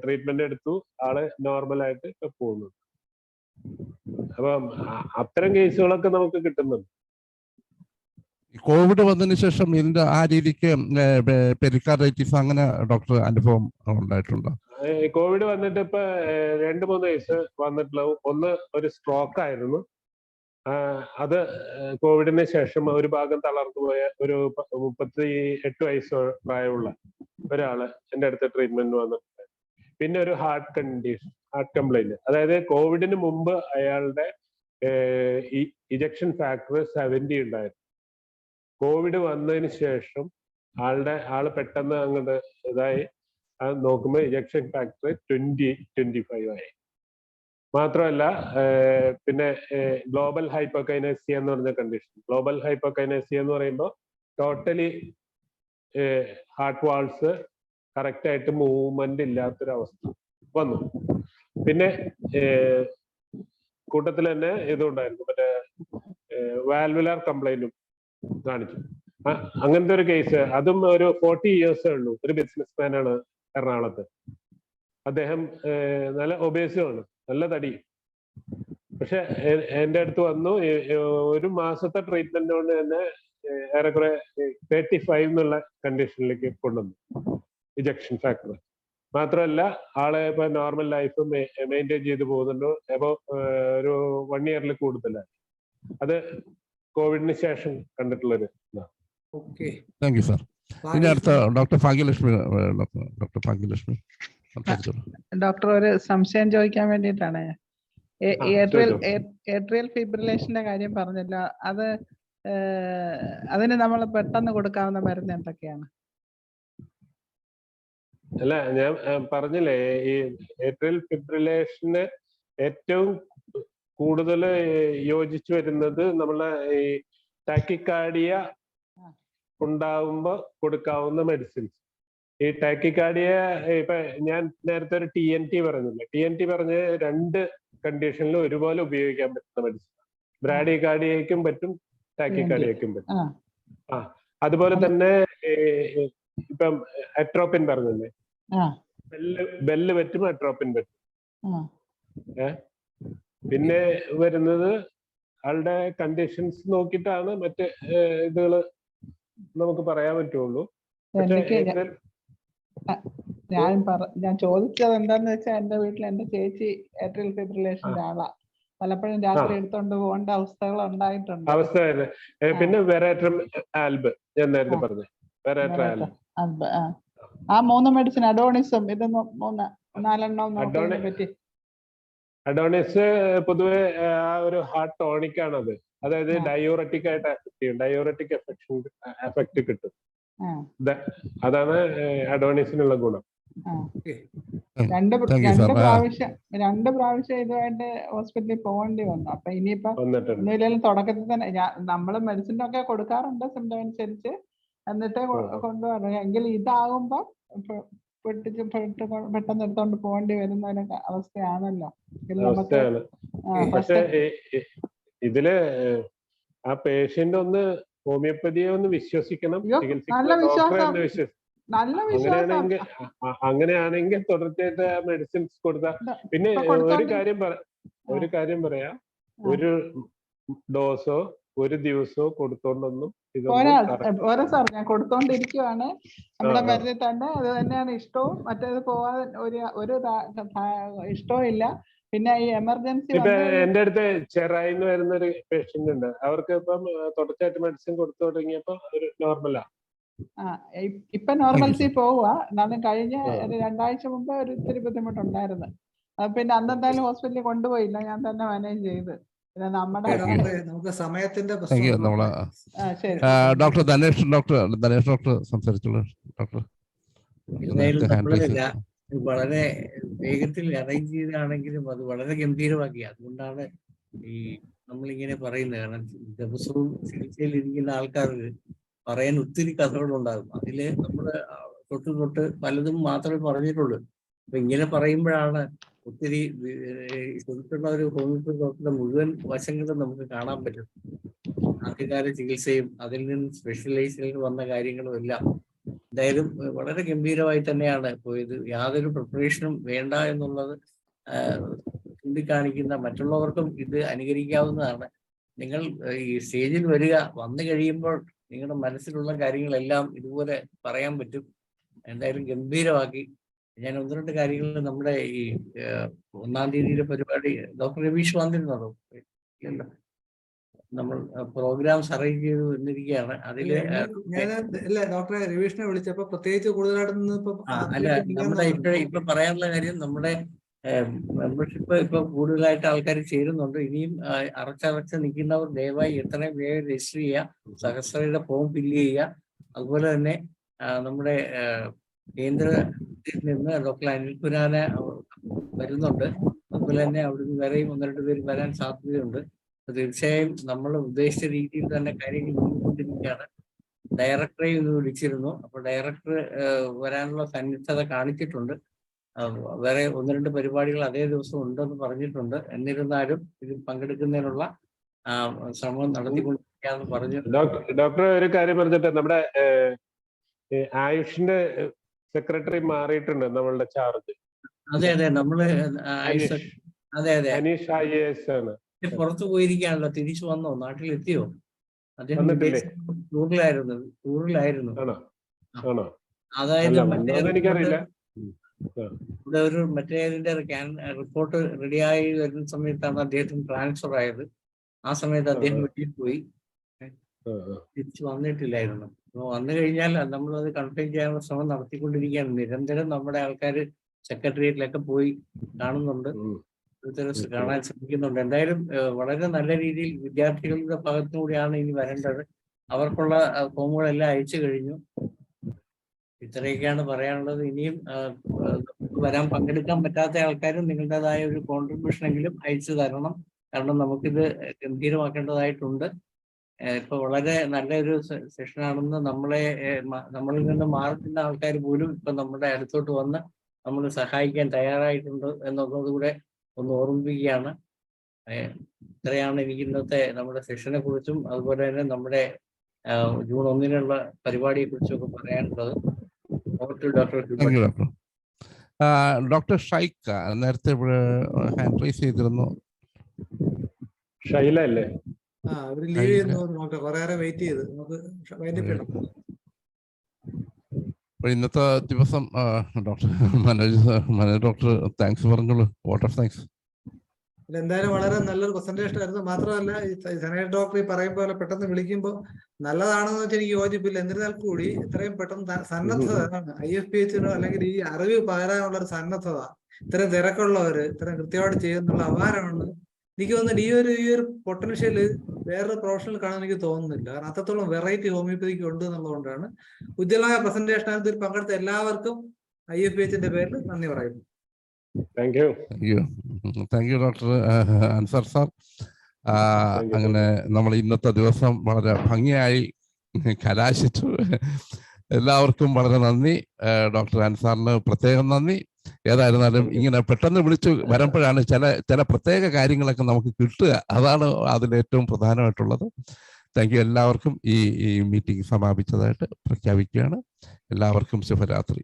ട്രീറ്റ്മെന്റ് എടുത്തു, ആള് നോർമലായിട്ട് പോകുന്നു. അപ്പം അത്തരം കേസുകളൊക്കെ നമുക്ക് കിട്ടുന്നുണ്ട്. കോവിഡ് വന്നതിന് ശേഷം ഇതിന്റെ ആ രീതിക്ക് പെരിക്കാർഡൈറ്റിസ് അങ്ങനെ ഡോക്ടർ അനുഭവം ഉണ്ടായിട്ടുണ്ടോ? കോവിഡ് വന്നിട്ട് ഇപ്പൊ 2-3 കേസ് വന്നിട്ടുള്ള ഒന്ന് ഒരു സ്ട്രോക്ക് ആയിരുന്നു. അത് കോവിഡിന് ശേഷം ഒരു ഭാഗം തളർന്നു പോയ ഒരു 38 വയസ്സ് പ്രായമുള്ള ഒരാള് എൻ്റെ അടുത്ത് ട്രീറ്റ്മെന്റ് വന്നിട്ടുണ്ട്. പിന്നെ ഒരു ഹാർട്ട് കംപ്ലൈന്റ്, അതായത് കോവിഡിന് മുമ്പ് അയാളുടെ ഇജക്ഷൻ ഫാക്ടർ 70 ഉണ്ടായിരുന്നു. കോവിഡ് വന്നതിന് ശേഷം ആള് പെട്ടെന്ന് അങ്ങോട്ട് ഇതായി, അത് നോക്കുമ്പോൾ ഇജക്ഷൻ ഫാക്ടർ 20-25 ആയി. മാത്രമല്ല പിന്നെ ഗ്ലോബൽ ഹൈപ്പോകൈനേസിയ എന്ന് പറഞ്ഞ കണ്ടീഷൻ. ഗ്ലോബൽ ഹൈപ്പോകൈനേസിയ എന്ന് പറയുമ്പോൾ ടോട്ടലി ഹാർട്ട് വാൾസ് കറക്റ്റ് ആയിട്ട് മൂവ്മെന്റ് ഇല്ലാത്തൊരവസ്ഥ വന്നു. പിന്നെ കൂട്ടത്തിൽ തന്നെ ഇതുണ്ടായിരുന്നു, മറ്റേ വാൽവുലാർ കംപ്ലൈന്റും കാണിച്ചു. അങ്ങനത്തെ ഒരു കേസ്, അതും ഒരു 40 ഇയേഴ്സേ ഉള്ളൂ. ഒരു ബിസിനസ് മാനാണ് എറണാകുളത്ത്. അദ്ദേഹം നല്ല ഒബേസുമാണ്, നല്ല തടി. പക്ഷെ എൻ്റെ അടുത്ത് വന്നു, ഒരു മാസത്തെ ട്രീറ്റ്മെന്റ് കൊണ്ട് തന്നെ ഏറെക്കുറെ 35 എന്നുള്ള കണ്ടീഷനിലേക്ക് കൊണ്ടുവന്നു ഇജക്ഷൻ ഫാക്ടർ. മാത്രമല്ല ആളെ ഇപ്പൊ നോർമൽ ലൈഫ് മെയിൻറ്റെയിൻ ചെയ്ത് പോകുന്നുണ്ട്. അപ്പോ ഒരു 1 ഇയറിൽ കൂടുതലായി. അത് കോവിഡിന് ശേഷം കണ്ടിട്ടുള്ളൊരു ഇതാണ്. Thank you sir. ഇനി അടുത്ത doctor Bhagyalakshmi. Doctor Bhagyalakshmi doctor, ഒരു സംശയം ചോദിക്കാൻ വേണ്ടിയിട്ടാണ്. ഏട്രിയൽ ഫിബ്രിലേഷന്റെ കാര്യം പറഞ്ഞല്ലോ, അതിന് നമ്മൾ പെട്ടെന്ന് കൊടുക്കാവുന്ന മരുന്ന് എന്തൊക്കെയാണ്? അല്ല, ഞാൻ പറഞ്ഞില്ലേ, ഈ ഏട്രിയൽ ഫിബ്രിലേഷന് ഏറ്റവും കൂടുതൽ യോജിച്ചു വരുന്നത് നമ്മളെ ഈ ടാക്കിക്കാർഡിയ ഉണ്ടാവുമ്പോൾ കൊടുക്കാവുന്ന മെഡിസിൻസ്. ഈ ടാക്കിക്കാർഡിയ ഇപ്പൊ ഞാൻ നേരത്തെ ഒരു TNT പറഞ്ഞില്ലേ, TNT പറഞ്ഞ് 2 കണ്ടീഷനിലും ഒരുപോലെ ഉപയോഗിക്കാൻ പറ്റുന്ന മെഡിസിൻ. ബ്രാഡികാർഡിയയ്ക്കും പറ്റും, ടാക്കിക്കാർഡിയക്കും പറ്റും. ആ അതുപോലെ തന്നെ ഇപ്പം അട്രോപ്പിൻ പറഞ്ഞില്ലേ, ആ ബെല്ല് പറ്റും, അട്രോപ്പിൻ പറ്റും. ആ പിന്നെ വരുന്നത് ആളുടെ കണ്ടീഷൻസ് നോക്കിയിട്ടാണ് മറ്റ് ഇതുകള് നമുക്ക് പറയാൻ പറ്റുള്ളൂ. എനിക്ക് ഞാൻ ചോദിച്ചത് എന്താന്ന് വെച്ചാൽ എന്റെ വീട്ടിൽ എന്റെ ചേച്ചി ഏട്രിയൽ ഫിബ്രിലേഷന്റെ ആളാ. പലപ്പോഴും രാത്രി എടുത്തോണ്ട് പോകേണ്ട അവസ്ഥകൾ ഉണ്ടായിട്ടുണ്ട്. അവസ്ഥ പിന്നെ വെറാട്രം ആൽബ് ഞാൻ നേരത്തെ പറഞ്ഞു, വെറാട്രം ആൽബ്. ആ 3 മെഡിസിൻ അഡോണിസും ഇത് 4 നോക്കുന്നതിനെ പറ്റി. അഡോണിസ് പൊതുവെ ആ ഒരു ഹാർട്ട് ടോണിക് ആണത്. അതായത് ഡയോററ്റിക് ആയിട്ട് എഫക്ട് ചെയ്യും, ഡയോററ്റിക് എഫക്ട് കിട്ടും. അതാണ് അഡോണിസിനുള്ള ഗുണം. രണ്ട് പ്രാവശ്യം ഇതുമായിട്ട് ഹോസ്പിറ്റലിൽ പോകേണ്ടി വന്നു. അപ്പൊ ഇനിയിപ്പോ ഒന്നുമില്ലെങ്കിലും തുടക്കത്തിൽ തന്നെ നമ്മള് മെഡിസിൻ ഒക്കെ കൊടുക്കാറുണ്ട് സിംറ്റം അനുസരിച്ച്, എന്നിട്ട് കൊണ്ടുപോകണം. എങ്കിൽ ഇതാകുമ്പോ പെട്ടെന്ന് എടുത്തോണ്ട് പോകേണ്ടി വരുന്ന ഒരു അവസ്ഥയാണല്ലോ. പക്ഷെ ഇതില് ആ പേഷ്യന്റ് ഒന്ന് ഹോമിയോപ്പതിയെ ഒന്ന് വിശ്വസിക്കണം, അങ്ങനെയാണെങ്കിൽ തുടർച്ചയായിട്ട് ആ മെഡിസിൻസ് കൊടുത്താൽ. പിന്നെ ഒരു കാര്യം പറയാം, ഒരു ഡോസോ ഒരു ദിവസമോ കൊടുത്തോണ്ടൊന്നും ഓരോ സാർ ഞാൻ കൊടുത്തോണ്ടിരിക്കുവാണ് നമ്മുടെ മരുന്നിൽ തന്നെ. അത് തന്നെയാണ് ഇഷ്ടവും. മറ്റേത് പോവാൻ ഒരു ഇഷ്ടവും ഇല്ല. പിന്നെ ഈ എമർജൻസി എന്റെ അടുത്ത് ചെറായിന്ന് വരുന്ന ഒരു പേഷ്യന്റ് ഉണ്ട്. അവർക്ക് ഇപ്പം തുടർച്ചയായിട്ട് മെഡിസിൻ കൊടുത്തു തുടങ്ങിയപ്പോ ഒരു നോർമലാ. ഇപ്പൊ നോർമൽസി പോവുക. എന്നാലും കഴിഞ്ഞ 2 ആഴ്ച മുമ്പ് ഒരു ഇത്തിരി ബുദ്ധിമുട്ടുണ്ടായിരുന്നു. പിന്നെ അന്നെന്തായാലും ഹോസ്പിറ്റലിൽ കൊണ്ടുപോയില്ല, ഞാൻ തന്നെ മാനേജ് ചെയ്ത്. പിന്നെ നമ്മുടെ നമുക്ക് സമയത്തിന്റെ ഡോക്ടർ ധനേഷ് ഡോക്ടർ സംസാരിച്ചോളൂ. ഡോക്ടർ വളരെ വേഗത്തിൽ അറേഞ്ച് ചെയ്താണെങ്കിലും അത് വളരെ ഗംഭീരമാക്കി. അതുകൊണ്ടാണ് ഈ നമ്മളിങ്ങനെ പറയുന്നത്. കാരണം ദിവസവും ചികിത്സയിൽ ഇരിക്കുന്ന ആൾക്കാർക്ക് പറയാൻ ഒത്തിരി കഥകളുണ്ടാകും. അതില് നമ്മള് തൊട്ട് പലതും മാത്രമേ പറഞ്ഞിട്ടുള്ളൂ. അപ്പൊ ഇങ്ങനെ പറയുമ്പോഴാണ് ഒത്തിരി ശരിക്കുള്ള ഒരു ഹോമിയോപ്പതി ഡോക്ടറുടെ മുഴുവൻ വശങ്ങളും നമുക്ക് കാണാൻ പറ്റും. ആദ്യകാല ചികിത്സയും അതിൽ നിന്ന് സ്പെഷ്യലൈസേഷനിൽ വന്ന കാര്യങ്ങളും എല്ലാം എന്തായാലും വളരെ ഗംഭീരമായി തന്നെയാണ് പോയത്. യാതൊരു പ്രിപ്പറേഷനും വേണ്ട എന്നുള്ളത് ചൂണ്ടിക്കാണിക്കുന്ന മറ്റുള്ളവർക്കും ഇത് അനുകരിക്കാവുന്നതാണ്. നിങ്ങൾ ഈ സ്റ്റേജിൽ വന്നു കഴിയുമ്പോൾ നിങ്ങളുടെ മനസ്സിലുള്ള കാര്യങ്ങളെല്ലാം ഇതുപോലെ പറയാൻ പറ്റും. എന്തായാലും ഗംഭീരമാക്കി. ഞാൻ 1-2 കാര്യങ്ങൾ നമ്മുടെ ഈ 1-ാം തീയതിയിലെ പരിപാടി ഡോക്ടർ രവീഷ് വന്നിരുന്നോ? നമ്മൾ പ്രോഗ്രാംസ് അറേഞ്ച് ചെയ്ത് വന്നിരിക്കുകയാണ്. അതില് ഡോക്ടറെ രവീഷിനെ വിളിച്ചപ്പോ പ്രത്യേകിച്ച് കൂടുതലായിട്ടൊന്നും അല്ല, നമ്മുടെ ഇപ്പൊ പറയാനുള്ള കാര്യം, നമ്മുടെ മെമ്പർഷിപ്പ് ഇപ്പൊ കൂടുതലായിട്ട് ആൾക്കാർ ചേരുന്നുണ്ട്. ഇനിയും അറച്ചറച്ച് നിൽക്കുന്നവർ ദയവായി എത്രയും വേഗം രജിസ്റ്റർ ചെയ്യുക, സഹസ്രയുടെ ഫോം ഫില്ല് ചെയ്യുക. അതുപോലെ തന്നെ നമ്മുടെ കേന്ദ്രത്തിൽ നിന്ന് ഡോക്ടർ അനിൽ പുരാന വരുന്നുണ്ട്. അതുപോലെ തന്നെ അവിടുന്ന് വേറെയും 1-2 പേര് വരാൻ സാധ്യതയുണ്ട്. തീർച്ചയായും നമ്മൾ ഉദ്ദേശിച്ച രീതിയിൽ തന്നെ കാര്യങ്ങൾ മുന്നോട്ടിരിക്കുകയാണ്. ഡയറക്ടറെ ഇന്ന് വിളിച്ചിരുന്നു. അപ്പൊ ഡയറക്ടർ വരാനുള്ള സന്നദ്ധത കാണിച്ചിട്ടുണ്ട്. വേറെ 1-2 പരിപാടികൾ അതേ ദിവസം ഉണ്ടെന്ന് പറഞ്ഞിട്ടുണ്ട്. എന്നിരുന്നാലും ഇതിൽ പങ്കെടുക്കുന്നതിനുള്ള ശ്രമം നടത്തിക്കൊണ്ടിരിക്കാന്ന് പറഞ്ഞു. ഡോക്ടർ ഒരു കാര്യം പറഞ്ഞിട്ട്, നമ്മുടെ ആയുഷിന്റെ സെക്രട്ടറി മാറിയിട്ടുണ്ട് നമ്മളുടെ ചാർജ്. അതെ നമ്മള് അനീഷ് IAS ആണ്. പുറത്തു പോയിരിക്കുകയാണല്ലോ. തിരിച്ചു വന്നോ? നാട്ടിലെത്തിയോ? അദ്ദേഹം ടൂറിലായിരുന്നു. അതായത് എനിക്കറിയില്ല. ഇവിടെ ഒരു മറ്റേതിന്റെ റിപ്പോർട്ട് റെഡിയായി വരുന്ന സമയത്താണ് അദ്ദേഹത്തിന് ട്രാൻസ്ഫർ ആയത്. ആ സമയത്ത് അദ്ദേഹം വീട്ടിൽ പോയി, തിരിച്ചു വന്നിട്ടില്ലായിരുന്നു. അപ്പൊ വന്നു കഴിഞ്ഞാൽ നമ്മളത് കൺഫേം ചെയ്യാനുള്ള ശ്രമം നടത്തിക്കൊണ്ടിരിക്കുകയാണ്. നിരന്തരം നമ്മുടെ ആൾക്കാർ സെക്രട്ടേറിയറ്റിലൊക്കെ പോയി കാണുന്നുണ്ട്, കാണാൻ ശ്രമിക്കുന്നുണ്ട്. എന്തായാലും വളരെ നല്ല രീതിയിൽ വിദ്യാർത്ഥികളുടെ ഭാഗത്തുകൂടിയാണ് ഇനി വരേണ്ടത്. അവർക്കുള്ള ഫോമുകളെല്ലാം അയച്ചു കഴിഞ്ഞു. ഇത്രയൊക്കെയാണ് പറയാനുള്ളത്. ഇനിയും വരാൻ പങ്കെടുക്കാൻ പറ്റാത്ത ആൾക്കാരും നിങ്ങളുടേതായ ഒരു കോൺട്രിബ്യൂഷൻ എങ്കിലും അയച്ചു തരണം. കാരണം നമുക്കിത് ഗംഭീരമാക്കേണ്ടതായിട്ടുണ്ട്. ഇപ്പൊ വളരെ നല്ലൊരു സെഷനാണെന്ന് നമ്മളിൽ നിന്ന് മാറുന്ന ആൾക്കാർ പോലും ഇപ്പൊ നമ്മുടെ അടുത്തോട്ട് വന്ന് നമ്മൾ സഹായിക്കാൻ തയ്യാറായിട്ടുണ്ട് എന്നുള്ളത് കൂടെ ഒന്ന് ഓർമ്മിപ്പിക്കുകയാണ്. ഇത്രയാണ് എനിക്ക് ഇന്നത്തെ നമ്മുടെ സെഷനെ കുറിച്ചും അതുപോലെ തന്നെ നമ്മുടെ ജൂൺ 1 പരിപാടിയെ കുറിച്ചും ഒക്കെ പറയാനുള്ളത്. Doctor thank you doctor. Doctor Shaika നേരത്തെ ഹാൻഡ് റൈസ് ചെയ്തിരുന്നു. ഷൈല അല്ലേ? അവര് ലീവ് ചെയ്യുന്നു നോക്കാം, കുറെ വെയിറ്റ് ചെയ്ത് നമുക്ക് ഇന്നത്തെ ദിവസം ഡോക്ടർ മനോജ് ഡോക്ടർ താങ്ക്സ് പറഞ്ഞോളൂ. Vote of thanks. എന്തായാലും വളരെ നല്ലൊരു പ്രസന്റേഷൻ ആയിരുന്നു. മാത്രമല്ല ഈ സനേഷ് ഡോക്ടർ ഈ പറയും പോലെ പെട്ടെന്ന് വിളിക്കുമ്പോൾ നല്ലതാണെന്ന് വെച്ചാൽ എനിക്ക് യോജിപ്പില്ല. എന്നിരുന്നാൽ കൂടി ഇത്രയും പെട്ടെന്ന് സന്നദ്ധത IFPH അല്ലെങ്കിൽ ഈ അറിവ് പകരാനുള്ള ഒരു സന്നദ്ധത ഇത്രയും തിരക്കുള്ളവര് ഇത്രയും കൃത്യമായിട്ട് ചെയ്യുന്നുള്ള അപാരമാണ്. എനിക്ക് തോന്നുന്നു ഈ ഒരു പൊട്ടൻഷ്യല് വേറൊരു പ്രൊഫഷണൽ കാണാൻ എനിക്ക് തോന്നുന്നില്ല. കാരണം അത്രത്തോളം വെറൈറ്റി ഹോമിയോപ്പതിക്ക് ഉണ്ട് എന്നുള്ളതുകൊണ്ടാണ്. ഉജ്ജ്വലമായ പ്രസന്റേഷൻ ഇതിൽ പങ്കെടുത്ത എല്ലാവർക്കും IFPHന്റെ പേരിൽ നന്ദി പറയുന്നു. Thank you doctor Ansar sir. അങ്ങനെ നമ്മൾ ഇന്നത്തെ ദിവസം വളരെ ഭംഗിയായി കലാശിച്ചു. എല്ലാവർക്കും വളരെ നന്ദി. ഡോക്ടർ അൻസാറിന് പ്രത്യേകം നന്ദി. ഏതായിരുന്നാലും ഇങ്ങനെ പെട്ടെന്ന് വിളിച്ചു വരുമ്പോഴാണ് ചില പ്രത്യേക കാര്യങ്ങളൊക്കെ നമുക്ക് കിട്ടുക. അതാണ് അതിൽ ഏറ്റവും പ്രധാനമായിട്ടുള്ളത്. Thank you. എല്ലാവർക്കും ഈ മീറ്റിംഗ് സമാപിച്ചതായിട്ട് പ്രഖ്യാപിക്കുകയാണ്. എല്ലാവർക്കും ശുഭരാത്രി.